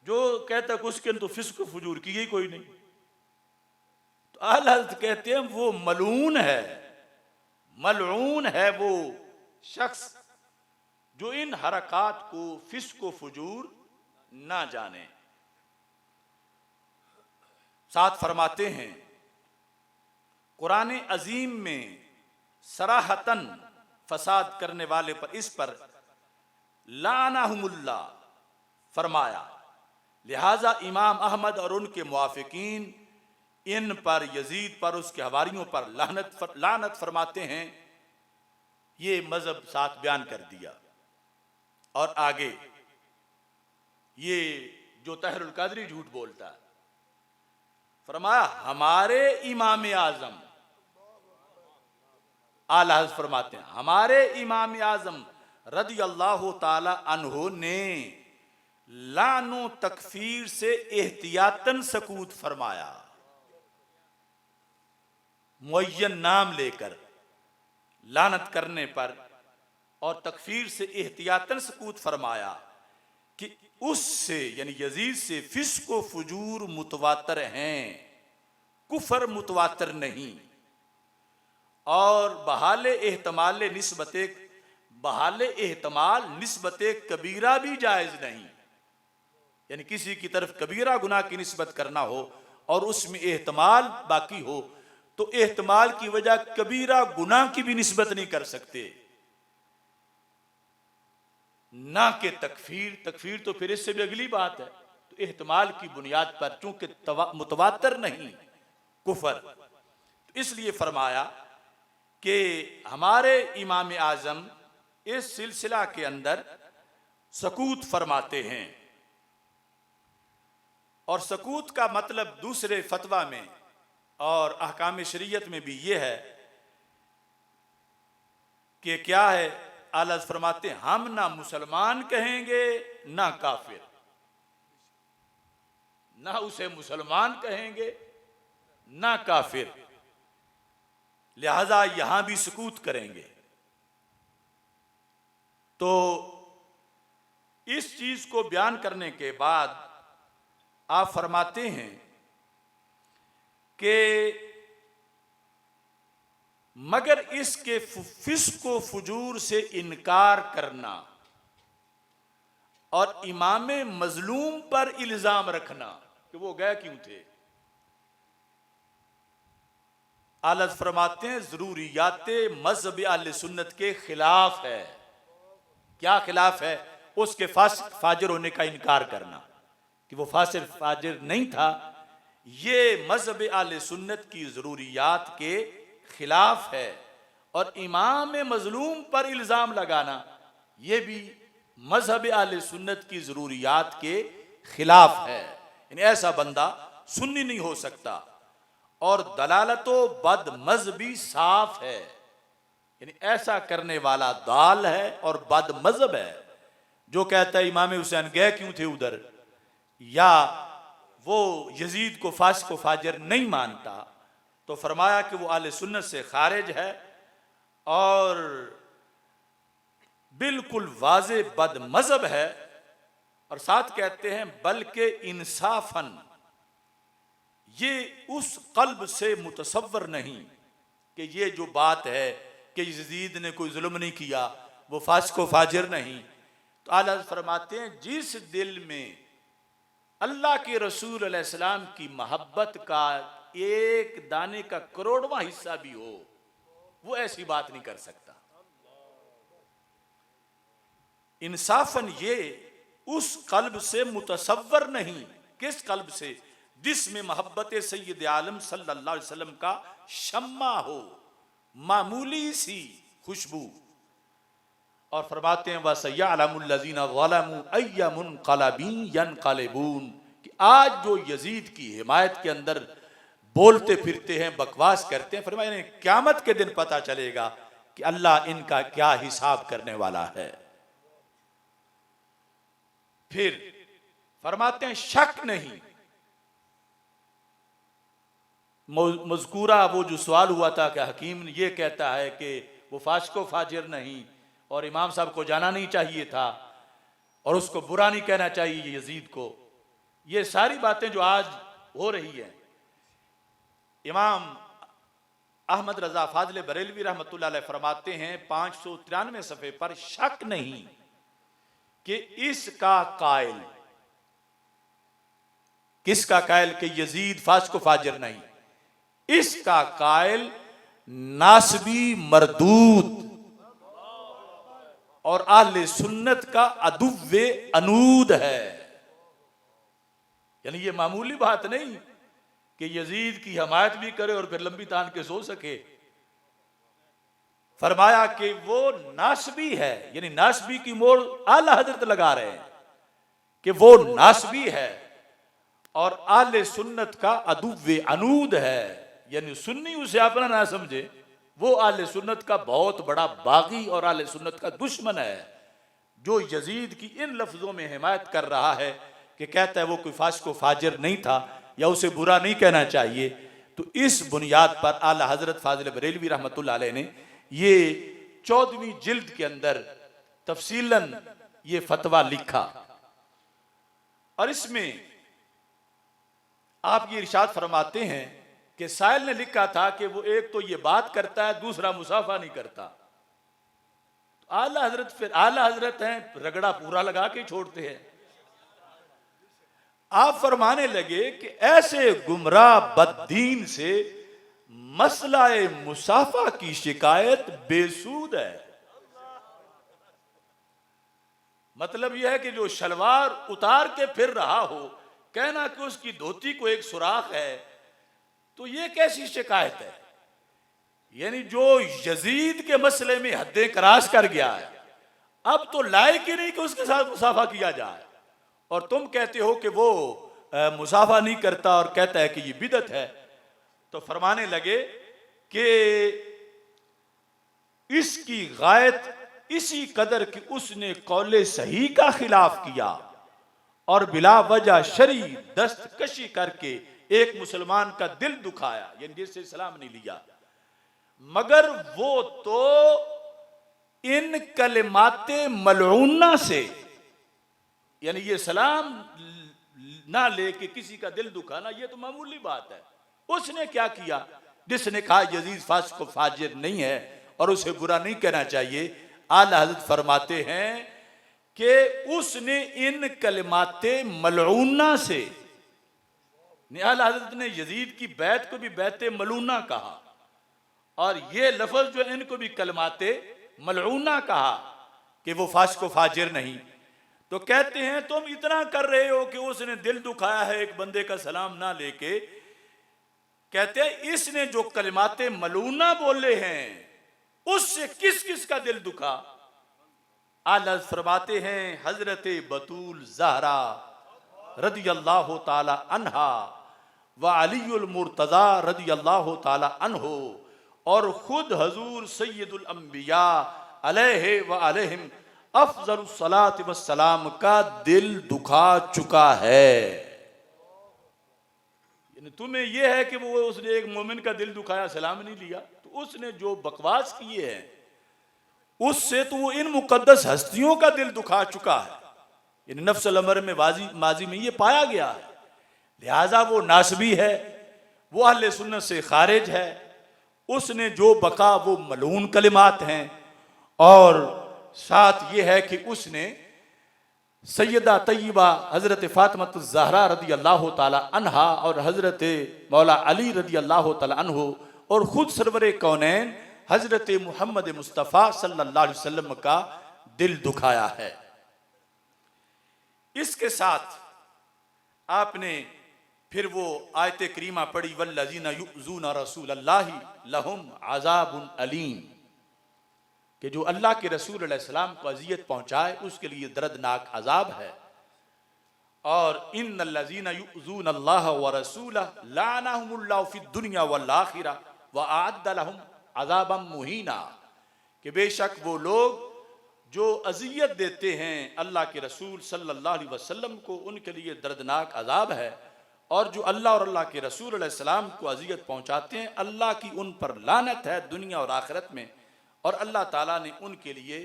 [SPEAKER 1] जो कहता कि उसके तो फिस्क फजूर की ही कोई नहीं। तो आला हज़रत कहते हैं वो मलून है, मलून है वो शख्स जो इन हरकात को फिस्क फजूर ना जाने। साथ फरमाते हैं कुरान अजीम में सराहतन फसाद करने वाले पर इस पर लानहुमुल्लाह फरमाया, लिहाजा इमाम अहमद और उनके मुआफिकीन इन पर, यजीद पर, उसके हवारियों पर लानत फरमाते हैं। ये मजहब साथ बयान कर दिया। और आगे ये जो तहरुल कादरी झूठ बोलता है, फरमाया हमारे इमाम आजम, आला हज़रत फरमाते हैं हमारे इमाम आजम रदी अल्लाह ताला अन्हो ने लानो तकफीर से एहतियातन सकूत फरमाया। मुअय्यन नाम लेकर लानत करने पर और तकफीर से एहतियातन सकूत फरमाया कि उससे यानी यजीद से फिस्क व फजूर मुतवातर हैं, कुफर मुतवातर नहीं। और बहाले एहतमाल निस्बत कबीरा भी जायज नहीं, यानी किसी की तरफ कबीरा गुनाह की निस्बत करना हो और उसमें एहतमाल बाकी हो तो एहतमाल की वजह कबीरा गुनाह की भी निस्बत नहीं कर सकते, ना कि तकफीर तो फिर इससे भी अगली बात है। तो एहतमाल की बुनियाद पर चूंकि मुतवातर नहीं कुफर, तो इसलिए फरमाया कि हमारे इमाम आजम इस सिलसिला के अंदर सकूत फरमाते हैं। और सकूत का मतलब दूसरे फतवा में और अहकाम शरीयत में भी यह है कि क्या है, आला फरमाते हैं हम ना मुसलमान कहेंगे ना काफिर, ना उसे मुसलमान कहेंगे ना काफिर, लिहाजा यहां भी सकूत करेंगे। तो इस चीज को बयान करने के बाद आप फरमाते हैं कि मगर इसके फिस्क व फजूर से इनकार करना और इमाम मजलूम पर इल्जाम रखना कि वो गए क्यों थे, आला फरमाते हैं जरूरियात मजहब अहले सुन्नत के खिलाफ है। क्या खिलाफ है? उसके फाजिर होने का इनकार करना कि वो फासिर फाजिर नहीं था, ये मजहब अहले सुन्नत की जरूरियात के खिलाफ है। और इमाम मजलूम पर इल्जाम लगाना ये भी मजहब अहले सुन्नत की जरूरियात के खिलाफ है। यानी ऐसा बंदा सुन्नी नहीं हो सकता। और दलालतो बद मजहबी साफ है, यानी ऐसा करने वाला दाल है और बद मजहब है जो कहता है इमाम हुसैन गए क्यों थे उधर, या वो यजीद को फासिक व फाजिर नहीं मानता। तो फरमाया कि वो आले सुन्नत से खारिज है और बिल्कुल वाज़े बद मजहब है। और साथ कहते हैं बल्कि इंसाफन, ये उस कल्ब से मुतसव्वर नहीं कि ये जो बात है कि यजीद ने कोई जुल्म नहीं किया, वो फासिक व फाजिर नहीं। तो आला फरमाते हैं जिस दिल में अल्लाह के रसूल अलैहिस्सलाम की मोहब्बत का एक दाने का करोड़वां हिस्सा भी हो, वो ऐसी बात नहीं कर सकता। इंसाफन ये उस कल्ब से मुतसव्वर नहीं, किस कल्ब से? जिसमें मोहब्बत सैयद आलम सल्लल्लाहु अलैहि वसल्लम का शम्मा हो, मामूली सी खुशबू। और फरमाते हैं वसयअलमुल्लज़ीना ज़लमू अय्या मुनक़लबिन यनक़लिबून, कि आज जो यजीद की हिमायत के अंदर बोलते फिरते हैं, बकवास करते हैं, फरमाया क़यामत के दिन पता चलेगा कि अल्लाह इनका क्या हिसाब करने वाला है। फिर फरमाते हैं शक नहीं, मज़कूरा वो जो सवाल हुआ था कि हकीम ये कहता है कि वो फासिको फाजिर नहीं और इमाम साहब को जाना नहीं चाहिए था और उसको बुरा नहीं कहना चाहिए यजीद को, ये सारी बातें जो आज हो रही हैं, इमाम अहमद रजा फाजले बरेलवी रहमतुल्लाह अलैह फरमाते हैं 593 सफ़े पर, शक नहीं कि इसका कायल, किसका कायल कि यजीद फासिको फाजिर नहीं, इसका कायल नासबी मरदूद और अहले सुन्नत का अदुव्वे अनूद है। यानी ये मामूली बात नहीं कि यजीद की हमायत भी करे और फिर लंबी तान के सो सके। फरमाया कि वो नासबी है, यानी नासबी की मोल आला हजरत लगा रहे हैं कि वो नासबी है और आले सुन्नत का अदुव्वे अनूद है, यानी सुन्नी उसे अपना ना समझे, वो आले सुन्नत का बहुत बड़ा बागी और आले सुन्नत का दुश्मन है, जो यजीद की इन लफ्जों में हिमायत कर रहा है कि कहता है वो कोई फासिको फाजिर नहीं था या उसे बुरा नहीं कहना चाहिए। तो इस बुनियाद पर आला हजरत फाजिल बरेलवी रहमतुल्लाह अलैह ने ये 14वीं जिल्द के अंदर तफसीलन ये फतवा लिखा और इसमें आप ये इरशाद फरमाते हैं कि साहिल ने लिखा था कि वो एक तो ये बात करता है, दूसरा मुसाफा नहीं करता। तो आला हजरत, फिर आला हजरत हैं, रगड़ा पूरा लगा के छोड़ते हैं। आप फरमाने लगे कि ऐसे गुमराह बद्दीन से मसलाए मुसाफा की शिकायत बेसूद है। मतलब यह है कि जो शलवार उतार के फिर रहा हो, कहना कि उसकी धोती को एक सुराख है, तो ये कैसी शिकायत है? यानी जो यजीद के मसले में हदें क्रॉस कर गया है, अब तो लायक ही नहीं कि उसके साथ मुसाफा किया जाए, और तुम कहते हो कि वो मुसाफा नहीं करता और कहता है कि ये बिदत है। तो फरमाने लगे कि इसकी गायत इसी कदर कि उसने कौले सही का खिलाफ किया और बिला वजह शरी दस्तकशी करके एक मुसलमान का दिल दुखाया, यानी जिससे सलाम नहीं लिया, मगर वो तो इन कलिमाते मलऊना से, यानी ये सलाम ना लेके किसी का दिल दुखाना ये तो मामूली बात है। उसने क्या किया? जिसने कहा यजीद फासिको फाजिर नहीं है और उसे बुरा नहीं कहना चाहिए, आला हज़रत फरमाते हैं कि उसने इन कलिमाते मलऊना से, आला हज़रत ने यजीद की बैत को भी बैत मलूना कहा और ये लफ्ज जो इनको भी कलिमाते मलऊना कहा कि वो फासिको फाजिर नहीं। तो कहते हैं तुम इतना कर रहे हो कि उसने दिल दुखाया है एक बंदे का सलाम ना लेके, कहते हैं इसने जो कलिमाते मलूना बोले हैं उससे किस किस का दिल दुखा? आला फरमाते हैं हजरत बतूल ज़हरा रदियल्लाहु ताला अन्हा व अलीउल मुर्तज़ा रदियल्लाहु ताला अन्हो और खुद हजूर सैयदुल अंबिया अलैहि व अलैहिम अफज़लुस सलात व सलाम का दिल दुखा चुका है। तुम्हें यह है कि वो उसने एक मोमिन का दिल दुखाया, सलाम नहीं लिया, तो उसने जो बकवास किए हैं उससे तो वो इन मुकद्दस हस्तियों का दिल दुखा चुका है। यानी नफ्सल अमर में माजी में ये पाया गया है, लिहाजा वो नासबी है, वो अहले सुन्नत से खारिज है। उसने जो बका वो मलून कलिमात हैं और साथ ये है कि उसने सैयदा तय्यबा हजरत फातिमा ज़हरा रदी अल्लाह ताला अन्हा और हजरत मौला अली रदी अल्लाह ताला अन्हु और खुद सरवरे कौनैन हजरत मोहम्मद मुस्तफ़ा सल्लल्लाहु अलैहि वसल्लम का दिल दुखाया है। इसके साथ आपने फिर वो आयत करीमा पढ़ी वल्लज़ीना युज़ूना रसूलल्लाहि लहुम अज़ाबुन अलीम, कि जो अल्लाह के रसूल अलैहिस्सलाम को अजियत पहुंचाए उसके लिए दर्दनाक अजाब है। और इन्नल्लज़ीना युज़ून अल्लाह व रसूलहु लअनहुमुल्लाहु फिद दुनिया वल आखिरह व अअद्द लहुम अज़ाबम मुहीना, कि बेशक वो लोग जो अज़ियत देते हैं अल्लाह के रसूल सल्लल्लाहु अलैहि वसल्लम को, उनके लिए दर्दनाक अजाब है। और जो अल्लाह और अल्लाह के रसूल अलैहि सलाम को अज़ियत पहुँचाते हैं, अल्लाह की उन पर लानत है दुनिया और आखिरत में, और अल्लाह ताला ने उनके लिए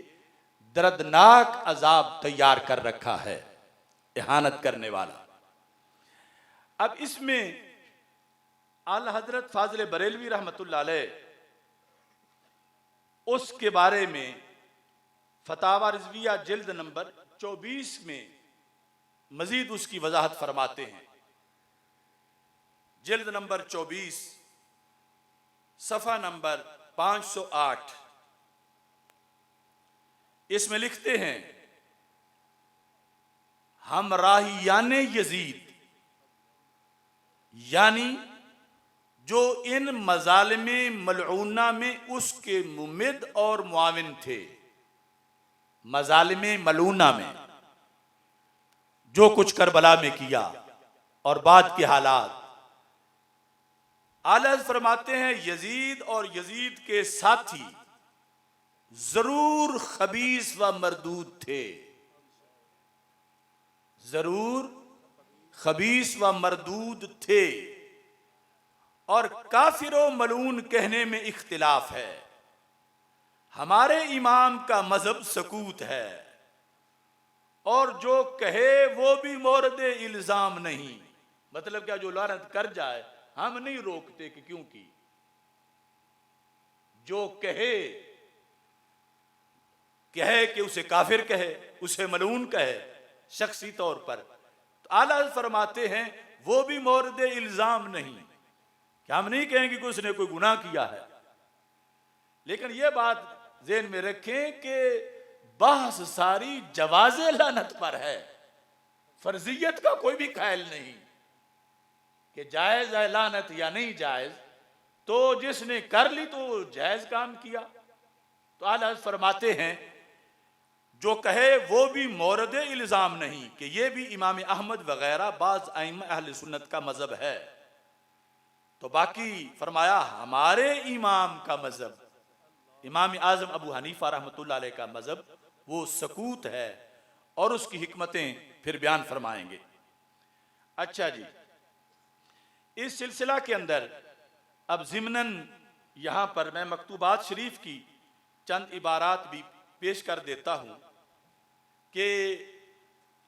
[SPEAKER 1] दर्दनाक अजाब तैयार कर रखा है, इहानत करने वाला। अब इसमें आला हजरत फाजिल बरेलवी रहमतुल्लाह अलैह उसके बारे में फतावा रिजविया जिल्द नंबर 24 में मजीद उसकी वजाहत फरमाते हैं। जिल्द नंबर 24 सफ़ा नंबर 508, इसमें लिखते हैं, हम राहियाने यजीद, यानी जो इन मजालिमे मलऊना में उसके मुमिद और मुआविन थे। मजालिमे मलूना में जो कुछ करबला में किया और बाद के हालात, आला फरमाते हैं यजीद और यजीद के साथी जरूर खबीस व मरदूद थे, जरूर खबीस व मरदूद थे। और काफिर व मलून कहने में इख्तिलाफ है। हमारे इमाम का मजहब सकूत है, और जो कहे वो भी मोरद इल्जाम नहीं। मतलब क्या, जो लानत कर जाए हम नहीं रोकते कि क्यों की, जो कहे कि उसे काफिर कहे, उसे मलून कहे शख्सी तौर पर, तो आला फरमाते हैं वो भी मोरद इल्जाम नहीं। क्या हम नहीं कहेंगे कि उसने कोई गुनाह किया है, लेकिन यह बात ज़हन में रखें कि बहस सारी जवाज़े लानत पर है, फर्जियत का कोई भी ख्याल नहीं कि जायज़ है लानत या नहीं जायज़। तो जिसने कर ली तो जायज़ काम किया। तो आला फरमाते हैं जो कहे वो भी मोरद इल्ज़ाम नहीं, कि ये भी इमाम अहमद वगैरह बाज़ आइम्मा अहले सुन्नत का मज़हब है। तो बाकी फरमाया हमारे इमाम का मज़हब, इमाम आज़म अबू हनीफा रहमतुल्लाह अलैह का मज़हब वो सकूत है, और उसकी हिकमतें फिर बयान फरमाएंगे। अच्छा जी, इस सिलसिला के अंदर अब ज़िमनन यहाँ पर मैं मकतूबात शरीफ की चंद इबारात भी पेश कर देता हूँ कि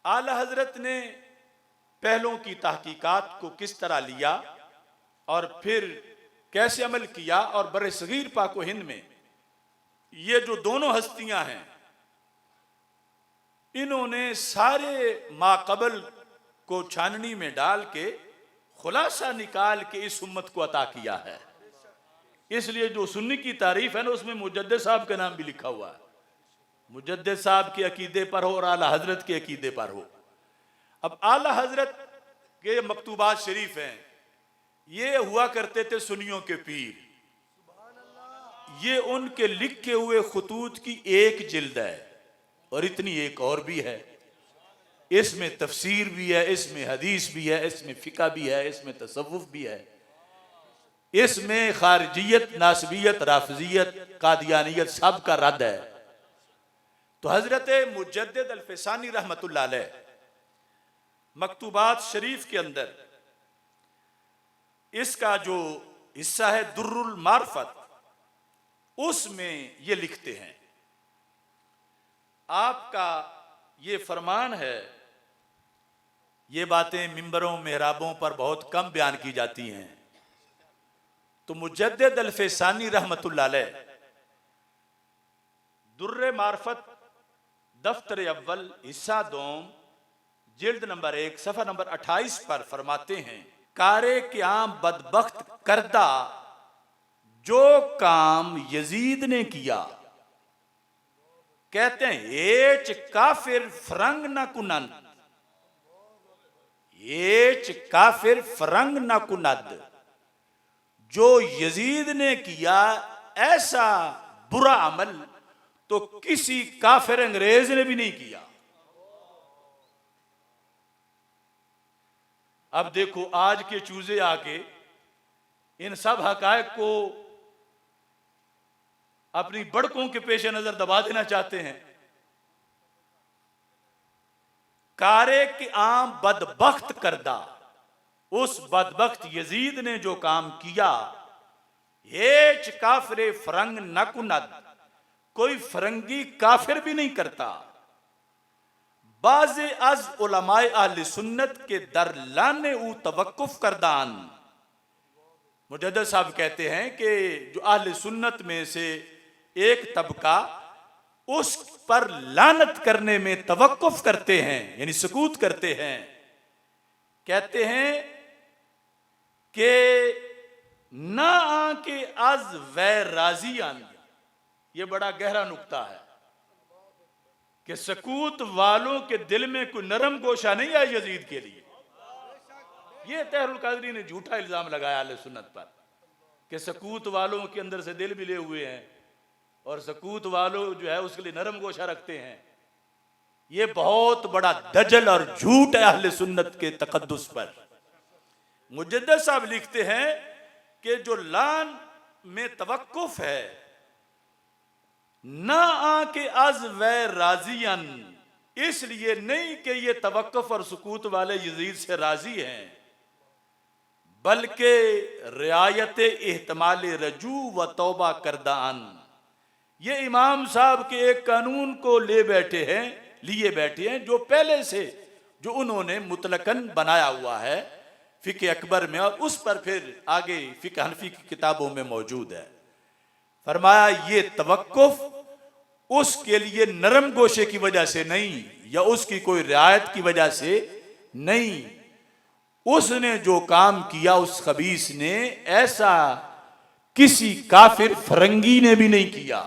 [SPEAKER 1] आला हजरत ने पहलों की तहकीकात को किस तरह लिया और फिर कैसे अमल किया, और बरे सगीर पाको हिंद में ये जो दोनों हस्तियां हैं, इन्होंने सारे माकबल को छाननी में डाल के खुलासा निकाल के इस उम्मत को अता किया है। इसलिए जो सुन्नी की तारीफ है ना, उसमें मुजद्दिद साहब का नाम भी लिखा हुआ है। मुजद्दिद साहब के अकीदे पर हो और आला हजरत के अकीदे पर हो। अब आला हजरत के मकतूबात शरीफ हैं, ये हुआ करते थे सुन्नियों के पीर। ये उनके लिखे हुए खुतूत की एक जिल्द है, और इतनी एक और भी है। इसमें तफसीर भी है, इसमें हदीस भी है, इसमें फ़िक़्ह भी है, इसमें तसव्वुफ़ भी है, इसमें खारिजियत, नासबियत, राफिजियत, कादियानियत सब का रद्द है। तो हजरत मुजद्दिद अल-फ़सानी रहमतुल्लाह अलैह मकतूबात शरीफ के अंदर इसका जो हिस्सा है दुर्रुल मार्फत, उसमें ये लिखते हैं, आपका ये फरमान है। ये बातें मिंबरों मेहराबों पर बहुत कम बयान की जाती हैं। तो मुजद्दिद अल-फ़सानी रहमतुल्लाह अलैह दुर्रे मार्फत दफ्तर अव्वल हिस्सा दोम जिल्द नंबर 1 सफ़ा नंबर 28 पर फरमाते हैं, कारे क्याम बदबख्त करदा जो काम यजीद ने किया, कहते हैं एच काफिर फरंग न कुनंद, एच काफिर फरंग न कुनद, जो यजीद ने किया ऐसा बुरा अमल तो किसी काफिर अंग्रेज ने भी नहीं किया। अब देखो आज के चूजे आके इन सब हकायक को अपनी बड़कों के पेश नजर दबा देना चाहते हैं। कारे के आम बदबख्त करदा, उस बदबख्त यजीद ने जो काम किया, हेच काफिर फरंग नकुनद, कोई फरंगी काफिर भी नहीं करता। बाज़े अज उलमाए अहले सुन्नत के दर लाने उ तवक्कुफ करदान। मुजद्दिद साहब कहते हैं कि जो अहले सुन्नत में से एक तबका उस पर लानत करने में तवक्कुफ करते हैं, यानी सुकूत करते हैं। कहते हैं कि ना आके अज वै राजियान, ये बड़ा गहरा नुक्ता है कि सकूत वालों के दिल में कोई नरम गोशा नहीं है यजीद के लिए। ये तहरुल कादरी ने झूठा इल्जाम लगाया अहले सुन्नत पर कि सकूत वालों के अंदर से दिल मिले हुए हैं और सकूत वालों जो है उसके लिए नरम गोशा रखते हैं। ये बहुत बड़ा दजल और झूठ है अहले सुन्नत के तकद्दुस पर। मुजद्दिद साहब लिखते हैं कि जो लान में तवक्कुफ है, ना आके अज वै राजियन, इसलिए नहीं कि ये तवक्कुफ और सुकूत वाले यजीद से राजी हैं, बल्कि रियायत इहतमाल रजू व तौबा करदान। ये इमाम साहब के एक कानून को लिए बैठे हैं जो पहले से जो उन्होंने मुतलकन बनाया हुआ है फिक़ अकबर में, और उस पर फिर आगे फिक़ हनफी की किताबों में मौजूद है। फरमाया ये तवक्कुफ उसके लिए नरम गोशे की वजह से नहीं या उसकी कोई रियायत की वजह से नहीं, उसने जो काम किया उस खबीस ने ऐसा किसी काफिर फरंगी ने भी नहीं किया।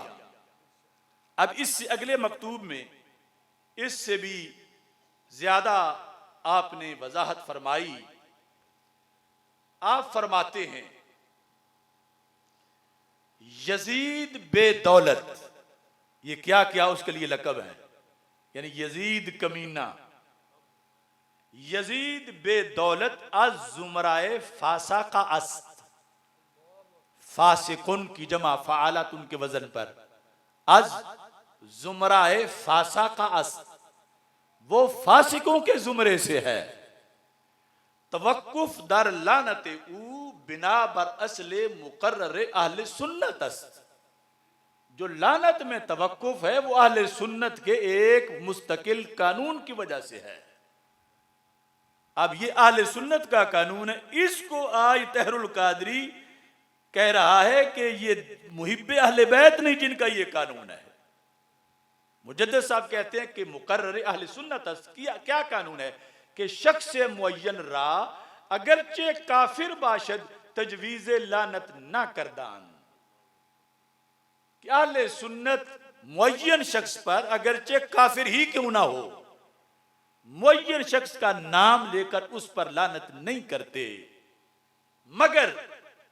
[SPEAKER 1] अब इससे अगले मकतूब में इससे भी ज्यादा आपने वजाहत फरमाई। आप फरमाते हैं यजीद बेदौलत, ये क्या क्या उसके लिए लकब है, यानी यजीद कमीना। यजीद बेदौलत अज जुमराए फासा का अस्त, फासिकुन की जमा फ़ाअलातुन के वजन पर, अज जुमराए फासा का अस्त, वो फासिकों के जुमरे से है। तवक्कुफ दर लानते उ बिना बर असले मुकर्रर अहले सुन्नत अस्त, जो लानत में तवक्कुफ है वो अहले सुन्नत के एक मुस्तकिल कानून की वजह से है। अब ये अहले सुन्नत का कानून है, इसको आज तहरुल कादरी कह रहा है कि ये मुहिब्बे अहले बैत नहीं जिनका ये कानून है। मुजद्दिद साहब कहते हैं कि मुकर्रर अहले सुन्नत क्या कानून है कि शख्स मुअय्यन रा अगरचे काफिर बाशद तजवीज़ लानत ना करदान, कि अहले सुन्नत मुअय्यन शख्स पर अगरचे काफिर ही क्यों ना हो, मुअय्यन शख्स का नाम लेकर उस पर लानत नहीं करते, मगर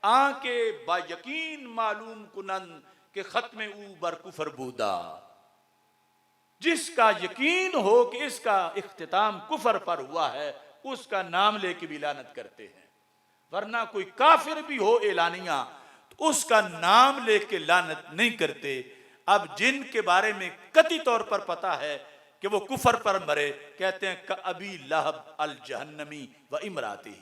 [SPEAKER 1] आके बायकीन मालूम कुनन के खत्म ऊ बर कुफर बूदा, जिसका यकीन हो कि इसका इख्तिताम कुफर पर हुआ है उसका नाम लेके भी लानत करते हैं। वरना कोई काफिर भी हो एलानिया तो उसका नाम लेके लानत नहीं करते। अब जिनके बारे में कती तौर पर पता है कि वो कुफर पर मरे, कहते हैं का अबी लहब अल जहन्नमी व इमराती,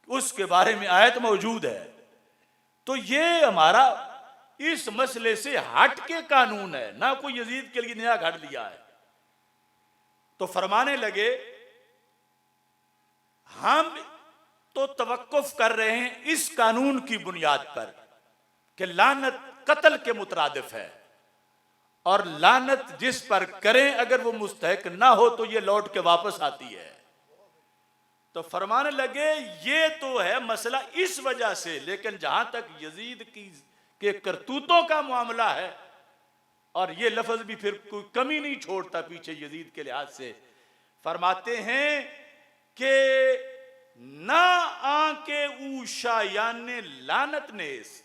[SPEAKER 1] उसके बारे में आयत मौजूद है। तो ये हमारा इस मसले से हट के कानून है, ना कोई यजीद के लिए नया घड़ लिया है। तो फरमाने लगे हम तो तवक्कुफ कर रहे हैं इस कानून की बुनियाद पर कि लानत कत्ल के मुतरादिफ है, और लानत जिस पर करें अगर वो मुस्तहक ना हो तो ये लौट के वापस आती है। तो फरमाने लगे ये तो है मसला इस वजह से, लेकिन जहां तक यजीद की के करतूतों का मामला है, और ये लफ्ज भी फिर कोई कमी नहीं छोड़ता पीछे यजीद के लिहाज से, फरमाते हैं कि ना आके ऊशायान लानत नेस,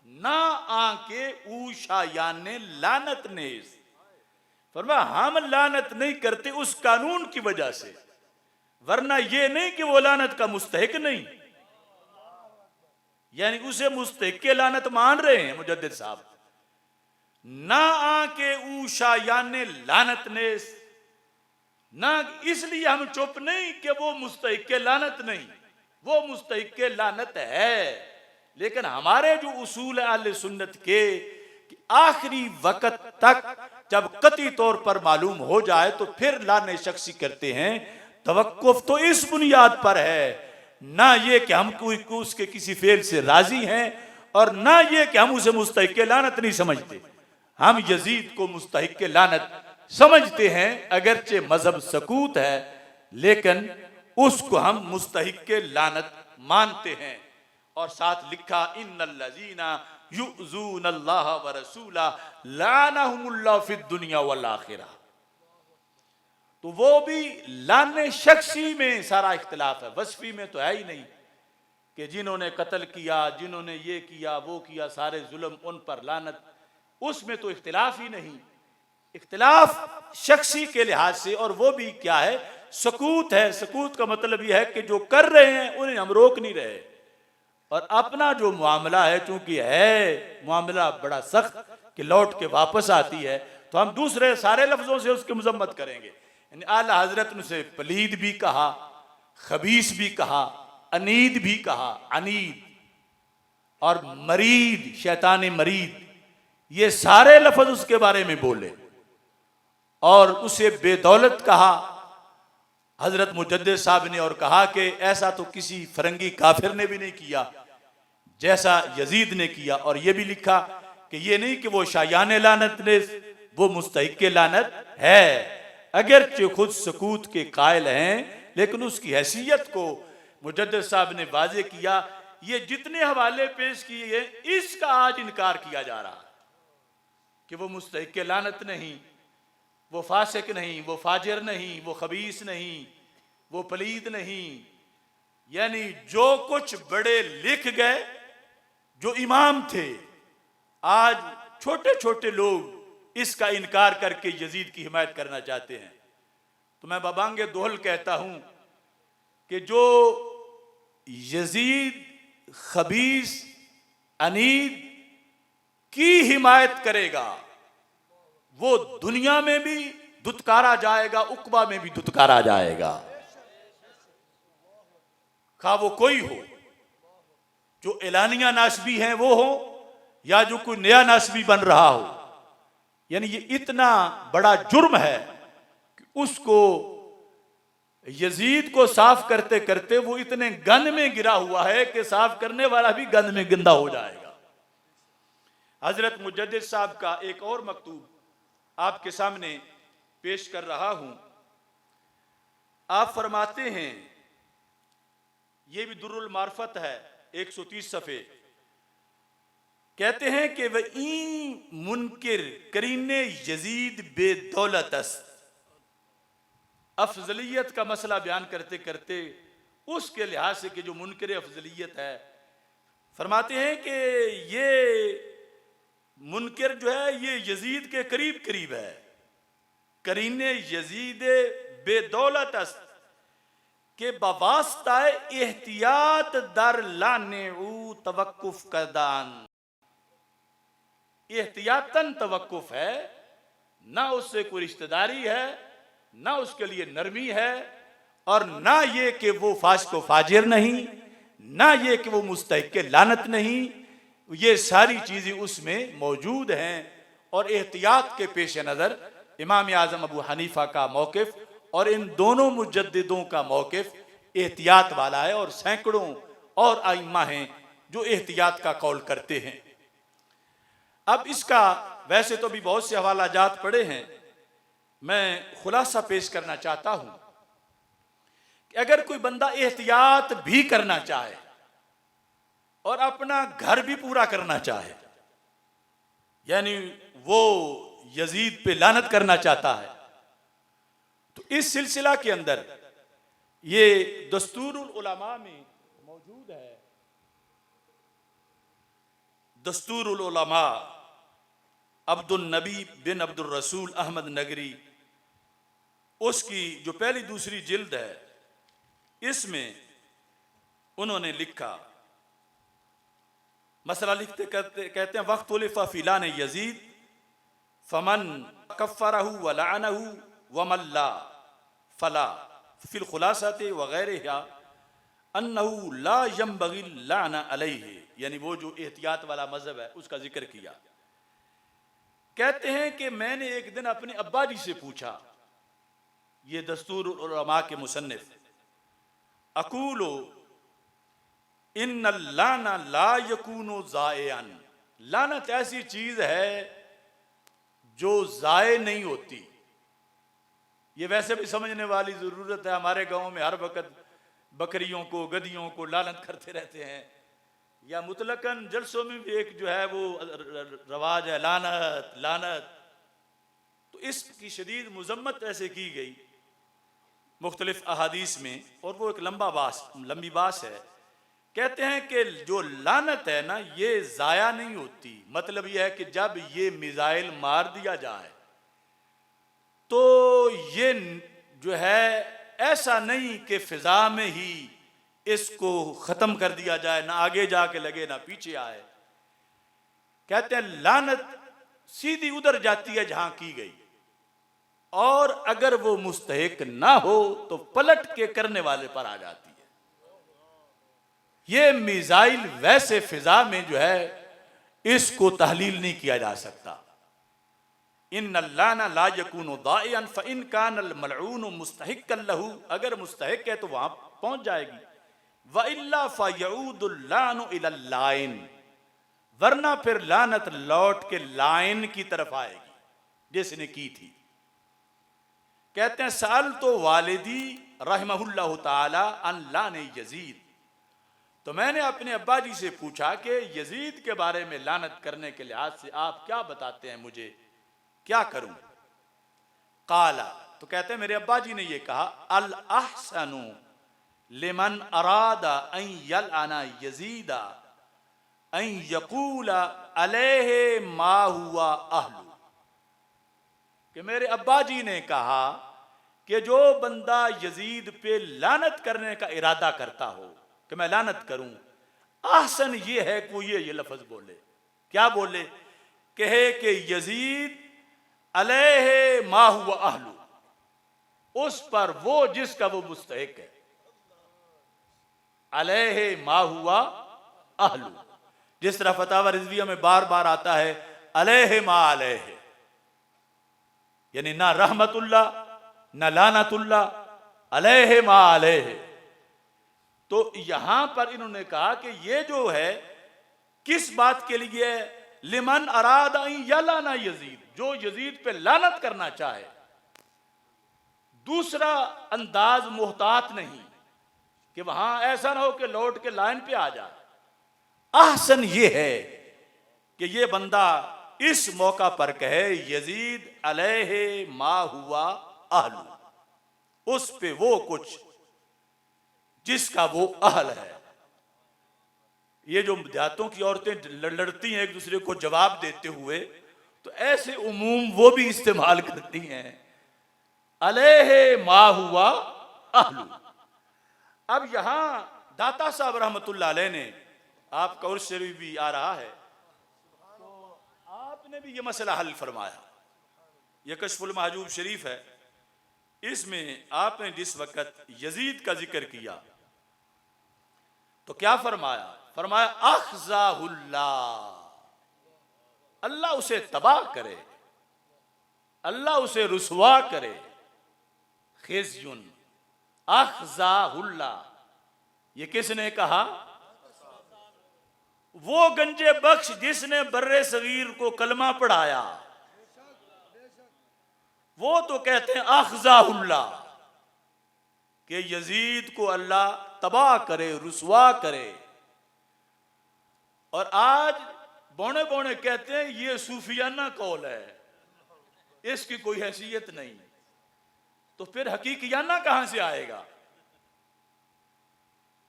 [SPEAKER 1] ना आके ऊशायान लानत नेस फरमाया हम लानत नहीं करते उस कानून की वजह से, वरना ये नहीं कि वो लानत का मुस्तहिक नहीं, यानी उसे मुस्तहिक के लानत मान रहे हैं मुजद्दिद साहब। ना आके ऊशा याने लानत ने, ना इसलिए हम चुप नहीं कि वो मुस्तहिक के लानत नहीं, वो मुस्तहिक के लानत है। लेकिन हमारे जो उसूल अहले सुन्नत के कि आखिरी वक्त तक जब कतई तौर पर मालूम हो जाए तो फिर लाने शख्सी करते हैं। तवक्कुफ तो इस बुनियाद पर है, ना ये कि हम कोई उसके किसी फेल से राजी हैं, और ना ये कि हम उसे मुस्तहिक के लानत नहीं समझते। हम यजीद को मुस्तहिक के लानत समझते हैं, अगरचे मजहब सकूत है, लेकिन उसको हम मुस्तहिक के लानत मानते हैं। और साथ लिखा इन्नल्लज़ीना युज़ूनल्लाह व रसूला लानहुमुल्लाह फिद दुनिया वल आखिरा। तो वो भी लाने शख्सी में सारा इख्तिलाफ है, वस्फी में तो है ही नहीं कि जिन्होंने कत्ल किया, जिन्होंने ये किया वो किया, सारे जुल्म उन पर लानत, उसमें तो इख्तिलाफ ही नहीं। इख्तिलाफ शख्सी के लिहाज से, और वो भी क्या है, सकूत है। सकूत का मतलब यह है कि जो कर रहे हैं उन्हें हम रोक नहीं रहे, और अपना जो मामला है चूंकि है मामला बड़ा सख्त कि लौट के वापस आती है, तो हम दूसरे सारे लफ्जों से उसकी मजम्मत करेंगे। यानी आला हजरत ने उसे पलीद भी कहा, खबीस भी कहा, अनीद भी कहा, अनीद और मरीद, शैतान मरीद, ये सारे लफ्ज उसके बारे में बोले, और उसे बेदौलत कहा हजरत मुजद्दिद साहब ने, और कहा कि ऐसा तो किसी फरंगी काफिर ने भी नहीं किया जैसा यजीद ने किया। और यह भी लिखा कि ये नहीं कि वो शायान लानत ने, वो मुस्तहिक के लानत है, अगरचे खुद सकूत के कायल हैं, लेकिन उसकी हैसियत को मुजद्दिद साहब ने वाजे किया। ये जितने हवाले पेश किए हैं, इसका आज इनकार किया जा रहा है कि वो मुस्तहिक के लानत नहीं, वो फासिक नहीं, वो फाजिर नहीं, वो खबीस नहीं, वो पलीद नहीं। यानी जो कुछ बड़े लिख गए, जो इमाम थे, आज छोटे छोटे लोग इसका इनकार करके यजीद की हिमायत करना चाहते हैं। तो मैं बबांगे दोहल कहता हूं कि जो यजीद, खबीस, अनीद की हिमायत करेगा वो दुनिया में भी दुत्कारा जाएगा, उकबा में भी दुत्कारा जाएगा। खा वो कोई हो, जो एलानिया नासबी हैं वो हो, या जो कोई नया नासबी बन रहा हो। यानी ये इतना बड़ा जुर्म है कि उसको यजीद को साफ करते करते वो इतने गंद में गिरा हुआ है कि साफ करने वाला भी गंद में गंदा हो जाएगा। हजरत मुजद्दिद साहब का एक और मकतूब आपके सामने पेश कर रहा हूं। आप फरमाते हैं, यह भी दुर्रुल मार्फत है, 130 सफ़े, कहते हैं कि वह ई मुनकिर करीने यजीद बेदौलतस, अफजलियत का मसला बयान करते करते उसके लिहाज से कि जो मुनकिर अफजलियत है, फरमाते हैं कि ये मुनकिर जो है ये यजीद के करीब करीब है। करीने यजीद बेदौलतस के बवास्ता एहतियात दर लाने ऊ तवक्कुफ कदान, एहतियातन तवक्कुफ है, ना उससे कोई रिश्तेदारी है, ना उसके लिए नरमी है, और ना ये कि वो फासिक व फाजिर नहीं, ना ये कि वो मुस्तहिक के लानत नहीं। ये सारी चीजें उसमें मौजूद हैं। और एहतियात के पेश नज़र इमाम आज़म अबू हनीफा का मौक़िफ़ और इन दोनों मुजद्दिदों का मौक़िफ़ एहतियात वाला है, और सैकड़ों और आइम्मा हैं जो एहतियात का कौल करते हैं। अब इसका वैसे तो भी बहुत से हवाला जात पड़े हैं, मैं खुलासा पेश करना चाहता हूं कि अगर कोई बंदा एहतियात भी करना चाहे और अपना घर भी पूरा करना चाहे, यानी वो यजीद पे लानत करना चाहता है, तो इस सिलसिला के अंदर ये दस्तूरुल उलमा में मौजूद है। दस्तूरुल उलमा
[SPEAKER 3] अब्दुल नबी बिन अब्दुल रसूल अहमद नगरी, उसकी जो पहली दूसरी जिल्द है, इसमें उन्होंने लिखा, मसला लिखते कहते हैं वक्त उलिफा फिलान यजीद फमन कफ़रहु व लअनहु व मल्ला फला फिल खुलासते वगैरहा अन्नहु ला यंबगी लाना अलैहि, यानी वो जो एहतियात वाला मजहब है उसका जिक्र किया। कहते हैं कि मैंने एक दिन अपने अब्बा जी से पूछा, ये दस्तूर उलमा के मुसन्निफ, अकूलो इन्नल लाना ला यकूनो ज़ायन, लानत ऐसी चीज है जो ज़ाय नहीं होती। ये वैसे भी समझने वाली जरूरत है, हमारे गांव में हर वक्त बकरियों को गधियों को लानत करते रहते हैं, या मुतलकन जलसों में भी एक जो है वो रवाज है लानत लानत। तो इसकी शदीद मुजम्मत ऐसे की गई मुख्तलिफ अहादीस में, और वो एक लंबी बात है। कहते हैं कि जो लानत है ना, ये ज़ाया नहीं होती। मतलब यह है कि जब ये मिसाइल मार दिया जाए तो ये जो है ऐसा नहीं कि फिजा में ही इसको ख़त्म कर दिया जाए, ना आगे जाके लगे ना पीछे आए। कहते हैं लानत सीधी उधर जाती है जहां की गई, और अगर वो मुस्तहिक ना हो तो पलट के करने वाले पर आ जाती है। ये मिसाइल वैसे फिजा में जो है इसको तहलील नहीं किया जा सकता। इन लाना ला यकूनु दाइयन फ़इन कानल मलऊन मुस्तहिक्कन लहू, अगर मुस्तहिक है तो वहां पहुंच जाएगी। व इल्ला फयऊदुल लानु इलल लाइन, वरना फिर लानत लौट के लाइन की तरफ आएगी जिसने की थी। कहते हैं साल तो वालिदी रहमहुल्लाह ताला अन लाने यजीद, तो मैंने अपने अब्बा जी से पूछा कि यजीद के बारे में लानत करने के लिहाज से आप क्या बताते हैं, मुझे क्या करूं। काला, तो कहते हैं मेरे अब्बा जी ने ये कहा, अल अहसनु लिमन अरादा अन यलअना यजीदा अन यकूला अलैहि मा हुआ अहलु, कि मेरे अब्बा जी ने कहा कि जो बंदा यजीद पे लानत करने का इरादा करता हो कि मैं लानत करूं, आहसन ये है कि वो ये लफ्ज बोले। क्या बोले? कहे कि यजीद अलैहि मा हुआ अहलु, उस पर वो जिसका वो मुस्तहिक है। अलैहि मा हुआ अहलु, जिस तरह फतावा रिजविया में बार बार आता है अलैहि मा अलैहि, यानी ना रहमतुल्लाह ना लानतुल्लाह, अलैहि मा अलैहि। तो यहां पर इन्होंने कहा कि ये जो है किस बात के लिए? लिमन अरादा यलाना यजीद, जो यजीद पे लानत करना चाहे। दूसरा अंदाज मोहतात नहीं कि वहां ऐसा ना हो कि लौट के लाइन पे आ जाए। आहसन ये है कि ये बंदा इस मौका पर कहे यजीद अलैहि मा हुआ अहलु, उस पे वो कुछ जिसका वो अहल है। ये जो देहातों की औरतें लड़ती हैं एक दूसरे को जवाब देते हुए, तो ऐसे उमूम वो भी इस्तेमाल करती हैं, अलैहि मा हुआ अहलु। अब यहां दाता साहब रहमतुल्लाह अलैह ने, आपका उर्स शरीफ भी आ रहा है, तो आपने भी ये मसला हल फरमाया। यह कशफुल महजूब शरीफ है, इसमें आपने जिस वक्त यजीद का जिक्र किया तो क्या फरमाया? फरमाया अखज़ाहुल्लाह, अल्लाह उसे तबाह करे, अल्लाह उसे रुसवा करे। खिज़युन अखज़ाहुल्लाह, ये किसने कहा? वो गंजे बख्श जिसने बर्रे सगीर को कलमा पढ़ाया, वो तो कहते हैं अखज़ाहुल्लाह कि यजीद को अल्लाह तबाह करे, रुसवा करे। और आज बौने बौने कहते हैं ये सूफियाना कौल है, इसकी कोई हैसियत नहीं। तो फिर हकीकियाना कहां से आएगा?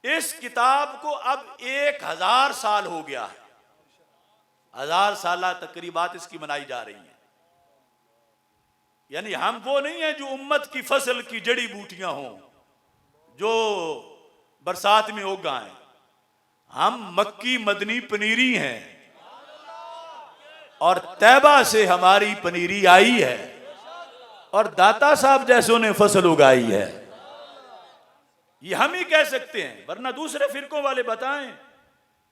[SPEAKER 3] इस किताब को अब 1000 साल हो गया है। 1000 साल तकरीबात इसकी मनाई जा रही हैं। यानी हम वो नहीं है जो उम्मत की फसल की जड़ी बूटियां हों जो बरसात में उगाएं। हम मक्की मदनी पनीरी हैं और तैबा से हमारी पनीरी आई है और दाता साहब जैसों ने फसल उगाई है। ये हम ही कह सकते हैं, वरना दूसरे फिरकों वाले बताएं।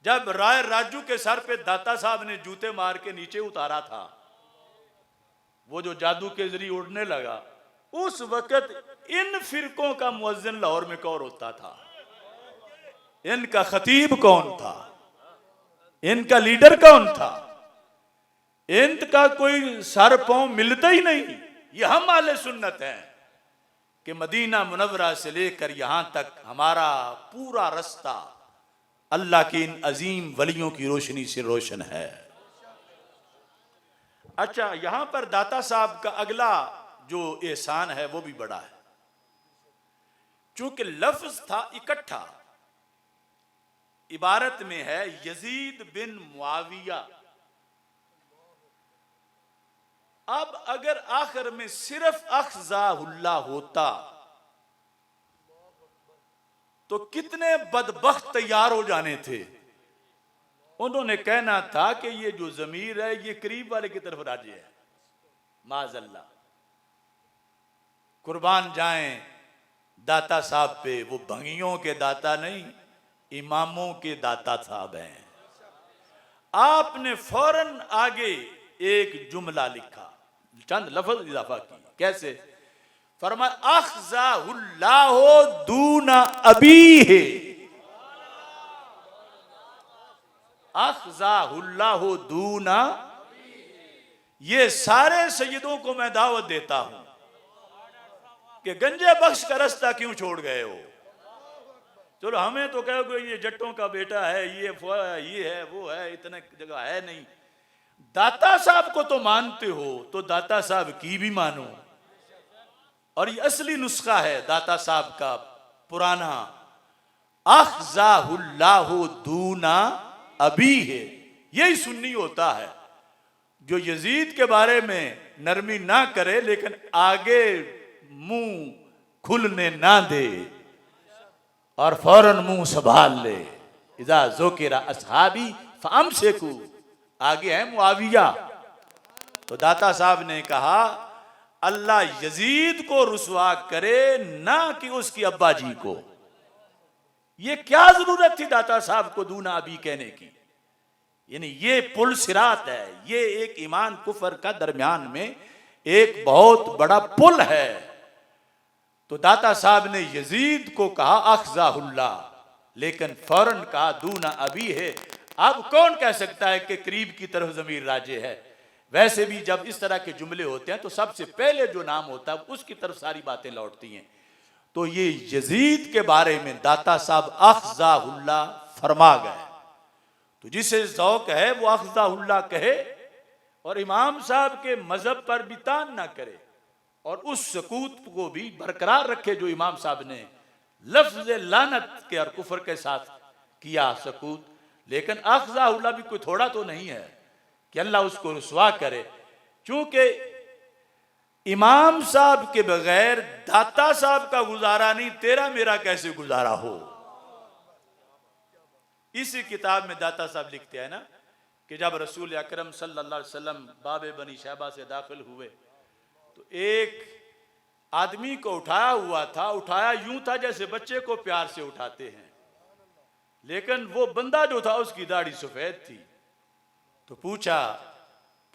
[SPEAKER 3] जब राय राजू के सर पे दाता साहब ने जूते मार के नीचे उतारा था, वो जो जादू के जरिए उड़ने लगा, उस वक्त इन फिरकों का मुअज्जिन लाहौर में कौन होता था? इनका खतीब कौन था? इनका लीडर कौन था? इनका कोई सर पांव मिलता ही नहीं। ये हम आले सुन्नत हैं कि मदीना मुनव्वरा से लेकर यहां तक हमारा पूरा रास्ता अल्लाह के इन अजीम वलियों की रोशनी से रोशन है। अच्छा, यहां पर दाता साहब का अगला जो एहसान है वो भी बड़ा है। चूंकि लफ्ज था इकट्ठा, इबारत में है यजीद बिन मुआविया। अब अगर आखिर में सिर्फ अख्जाहुल्लाह होता तो कितने बदबख्त तैयार हो जाने थे। उन्होंने कहना था कि ये जो जमीर है ये करीब वाले की तरफ राजी है। माज़अल्लाह, कुर्बान जाएं दाता साहब पे। वो भंगियों के दाता नहीं, इमामों के दाता साहब हैं। आपने फौरन आगे एक जुमला लिखा, चंद लफ्ज इजाफा की। कैसे? फरमाया अख्ज़ाहुल्लाहु दूना अबीह। अख्ज़ाहुल्लाहु दूना, ये सारे सैयदों को मैं दावत देता हूं कि गंजे बख्श का रास्ता क्यों छोड़ गए हो। चलो हमें तो कहो ये जट्टों का बेटा है, ये है वो है, इतने जगह है नहीं। दाता साहब को तो मानते हो तो दाता साहब की भी मानो। और ये असली नुस्खा है दाता साहब का पुराना, अख्ज़ाहुल्लाहु दूना अबी है। यही सुन्नी होता है जो यजीद के बारे में नरमी ना करे लेकिन आगे मुंह खुलने ना दे और फौरन मुंह संभाल ले। इज़ा ज़ुकिरा अस्हाबी फअमसिकू, आगे है मुआविया। तो दाता साहब ने कहा अल्लाह यजीद को रुसवा करे ना कि उसकी अब्बा जी को। ये क्या जरूरत थी दाता साहब को दूना अबी कहने की? यानी ये पुल सिरात है, ये एक ईमान कुफर का दरमियान में एक बहुत बड़ा पुल है। तो दाता साहब ने यजीद को कहा अख्ज़ाहुल्लाह, लेकिन फौरन कहा दूना अबी है। अब कौन कह सकता है कि करीब की तरफ जमीर राजे है? वैसे भी जब इस तरह के जुमले होते हैं तो सबसे पहले जो नाम होता है उसकी तरफ सारी बातें लौटती हैं। तो ये यजीद के बारे में दाता साहब अख्ज़ाहुल्लाह फरमा गए। तो जिसे ज़ौक़ है वो अख्ज़ाहुल्लाह कहे और इमाम साहब के मजहब पर भी तान ना करे और उस सकूत को भी बरकरार रखे जो इमाम साहब ने लफ्ज़ लानत के और कुफर के साथ किया सकूत। लेकिन अख्ज़ाहुल्लाह भी कोई थोड़ा तो नहीं है कि अल्लाह उसको रुसवा करे। चूंकि इमाम साहब के बगैर दाता साहब का गुजारा नहीं, तेरा मेरा कैसे गुजारा हो। इसी किताब में दाता साहब लिखते हैं ना कि जब रसूल अकरम सल्लल्लाहु अलैहि वसल्लम बाबे बनी शैबा से दाखिल हुए तो एक आदमी को उठाया हुआ था। उठाया यूं था जैसे बच्चे को प्यार से उठाते हैं, लेकिन वो बंदा जो था उसकी दाढ़ी सफेद थी। तो पूछा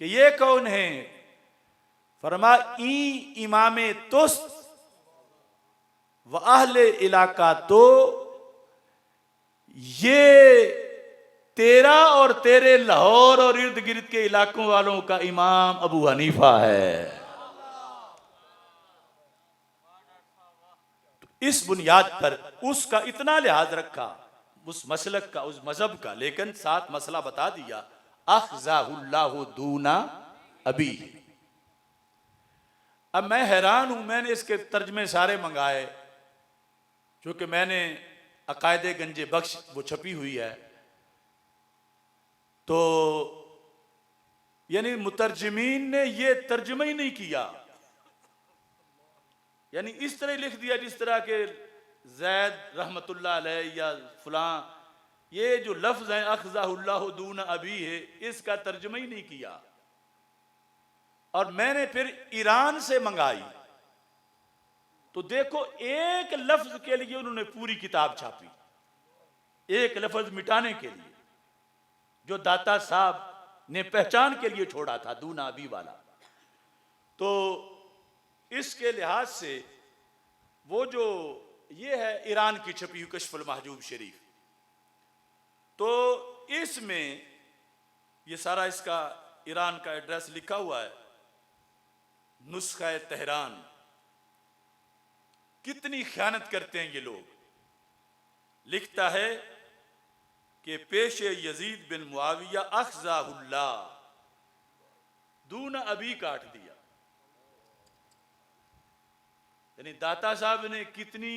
[SPEAKER 3] कि ये कौन है? फरमा ई इमामे तुस्त व अहले इलाका, तो ये तेरा और तेरे लाहौर और इर्द गिर्द के इलाकों वालों का इमाम अबू हनीफा है। तो इस बुनियाद पर उसका इतना लिहाज रखा, उस मसलक का, उस मजहब का, लेकिन साथ मसला बता दिया अख्ज़ाहुल्लाहु दूना अबी। अब मैं हैरान हूं, मैंने इसके तर्जमे सारे मंगाए क्योंकि मैंने अकायदे गंजे बख्श वो छपी हुई है। तो यानी मुतरजमीन ने ये तर्जुमा ही नहीं किया, यानी इस तरह लिख दिया जिस तरह के जैद रहमतुल्लाह अलैह या फलां, ये जो लफ्ज है अखज़ाहुल्लाहु दून अबी है, इसका तर्जुमा ही नहीं किया। और मैंने फिर ईरान से मंगाई तो देखो एक लफ्ज के लिए उन्होंने पूरी किताब छापी, एक लफ्ज मिटाने के लिए जो दाता साहब ने पहचान के लिए छोड़ा था दून अबी वाला। तो इसके लिहाज से वो जो ये है ईरान की छपी हुई कश्फुल महजूब शरीफ, तो इसमें ये सारा इसका ईरान का एड्रेस लिखा हुआ है, नुस्खा तेहरान। कितनी ख़यानत करते हैं ये लोग। लिखता है कि पेश यजीद बिन मुआविया अखज़ाहुल्लाह दून अबी काट दिया। यानी दाता साहब ने कितनी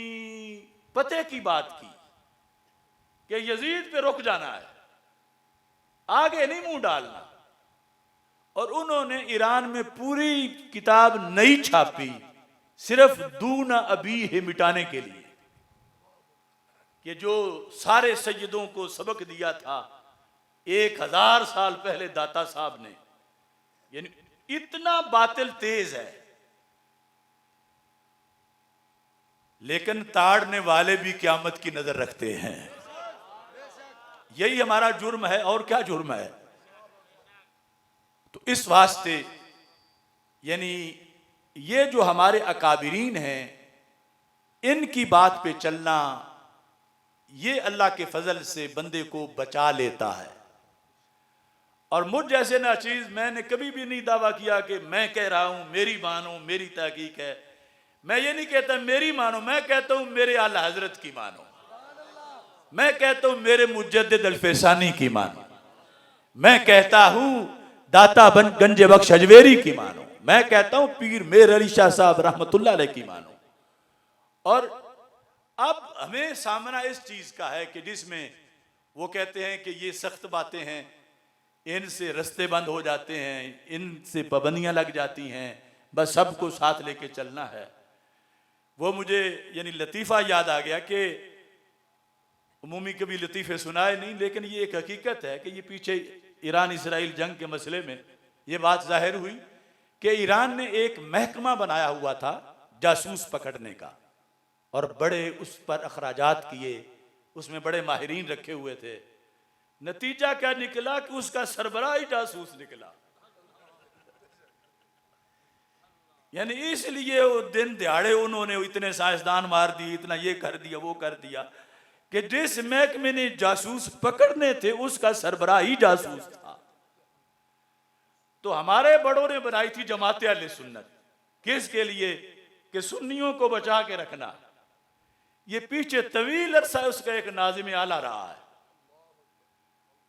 [SPEAKER 3] पते की बात की कि यजीद पे रुक जाना है, आगे नहीं मुंह डालना। और उन्होंने ईरान में पूरी किताब नहीं छापी सिर्फ दून अबी है मिटाने के लिए, कि जो सारे सैयदों को सबक दिया था 1000 साल पहले दाता साहब ने। यानी इतना बातिल तेज है, लेकिन ताड़ने वाले भी क़यामत की नजर रखते हैं। यही हमारा जुर्म है, और क्या जुर्म है। तो इस वास्ते यानी ये जो हमारे अकाबिरीन हैं, इनकी बात पे चलना, ये अल्लाह के फजल से बंदे को बचा लेता है। और मुझ जैसे नाचीज, मैंने कभी भी नहीं दावा किया कि मैं कह रहा हूं मेरी मानो, मेरी तहकीक है। मैं ये नहीं कहता मेरी मानो, मैं कहता हूं मेरे आला हजरत की मानो, मैं कहता हूं मेरे मुजद्दिद अल्फेसानी की मानो, मैं कहता हूं दाता गंज बख्श अजवेरी की मानो, मैं कहता हूं पीर मेर अली शाह साहब रहमतुल्लाह अलैह की मानो। और अब हमें सामना इस चीज का है कि जिसमें वो कहते हैं कि ये सख्त बातें हैं, इनसे रास्ते बंद हो जाते हैं, इनसे पाबंदियां लग जाती हैं, बस सबको साथ लेके चलना है। वो मुझे यानी लतीफ़ा याद आ गया कि उमूमी कभी लतीफ़े सुनाए नहीं, लेकिन ये एक हकीकत है कि ये पीछे ईरान इसराइल जंग के मसले में ये बात जाहिर हुई कि ईरान ने एक महकमा बनाया हुआ था जासूस पकड़ने का, और बड़े उस पर अखराजात किए, उसमें बड़े माहिरीन रखे हुए थे। नतीजा क्या निकला कि उसका सरबराह ही जासूस निकला। यानी इसलिए वो दिन दिहाड़े उन्होंने इतने साइंसदान मार दिए, इतना ये कर दिया वो कर दिया, कि जिस महकमे ने जासूस पकड़ने थे उसका सरबराह ही जासूस था। तो हमारे बड़ों ने बनाई थी जमात अहले सुन्नत, किसके लिए? कि सुन्नियों को बचा के रखना। ये पीछे तवील अरसा उसका एक नाज़िम आला रहा है।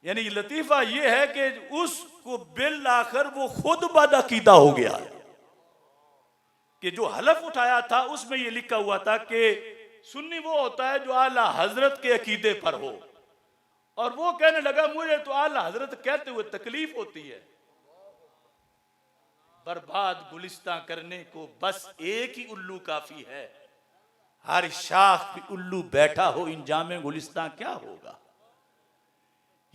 [SPEAKER 3] यानी लतीफा ये है कि उसको बिल आखिर वो खुद बदअकीदा हो गया है कि जो हलफ उठाया था उसमें ये लिखा हुआ था कि सुन्नी वो होता है जो आला हजरत के अकीदे पर हो, और वो कहने लगा मुझे तो आला हजरत कहते हुए तकलीफ होती है। बर्बाद गुलिस्तां करने को बस एक ही उल्लू काफी है, हर शाख पे उल्लू बैठा हो, इंजामे गुलिस्तां क्या होगा।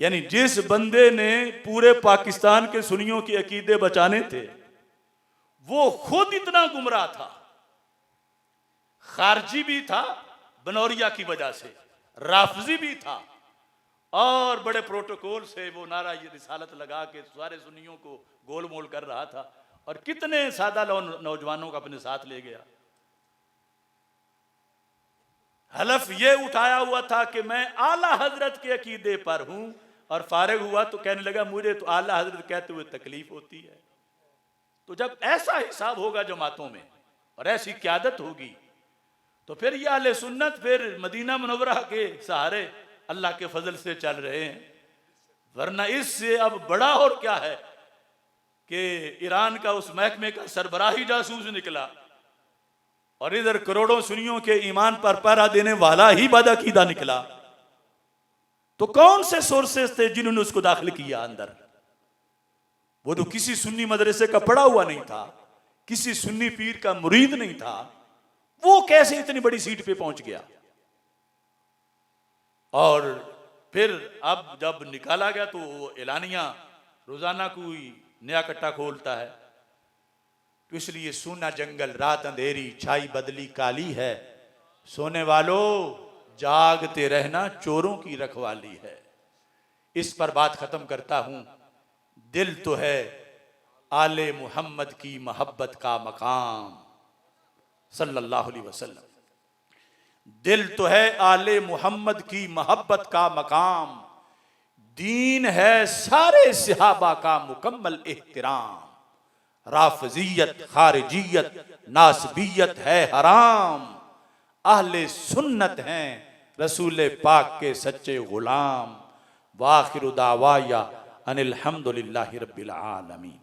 [SPEAKER 3] यानी जिस बंदे ने पूरे पाकिस्तान के सुन्नियों के अकीदे बचाने थे वो खुद इतना गुमराह था, खारजी भी था बनौरिया की वजह से, राफजी भी था, और बड़े प्रोटोकॉल से वो नारा ये रिसालत लगा के सारे सुन्नियों को गोल मोल कर रहा था, और कितने सादा नौजवानों को अपने साथ ले गया। हलफ ये उठाया हुआ था कि मैं आला हजरत के अकीदे पर हूं, और फारिग हुआ तो कहने लगा मुझे तो आला हजरत कहते हुए तकलीफ होती है। तो जब ऐसा हिसाब होगा जमातों में और ऐसी क़यादत होगी, तो फिर ये अहले सुन्नत फिर मदीना मुनव्वरा के सहारे अल्लाह के फजल से चल रहे हैं। वरना इससे अब बड़ा और क्या है कि ईरान का उस महकमे का सरबराही जासूस निकला, और इधर करोड़ों सुन्नियों के ईमान पर पहरा देने वाला ही बदअकीदा निकला। तो कौन से सोर्सेस थे जिन्होंने उसको दाखिल किया अंदर? वो तो किसी सुन्नी मदरसे का पढ़ा हुआ नहीं था, किसी सुन्नी पीर का मुरीद नहीं था, वो कैसे इतनी बड़ी सीट पे पहुंच गया। और फिर अब जब निकाला गया तो वो एलानिया रोजाना कोई नया कट्टा खोलता है। तो इसलिए सोना जंगल रात अंधेरी छाई बदली काली है, सोने वालों जागते रहना चोरों की रखवाली है। इस पर बात खत्म करता हूं। दिल तो है आले मोहम्मद की मोहब्बत का मकाम सल्लल्लाहु अलैहि वसल्लम। दिल तो है आले मोहम्मद की मोहब्बत का मकाम, दीन है सारे सहाबा का मुकम्मल एहतराम। राफजियत खारिजियत नासबियत है हराम, अहले सुन्नत हैं रसूल पाक के सच्चे गुलाम। वाखिरु दावाया अनिल हम्दुलिल्लाहि रब्बिल आलमीन।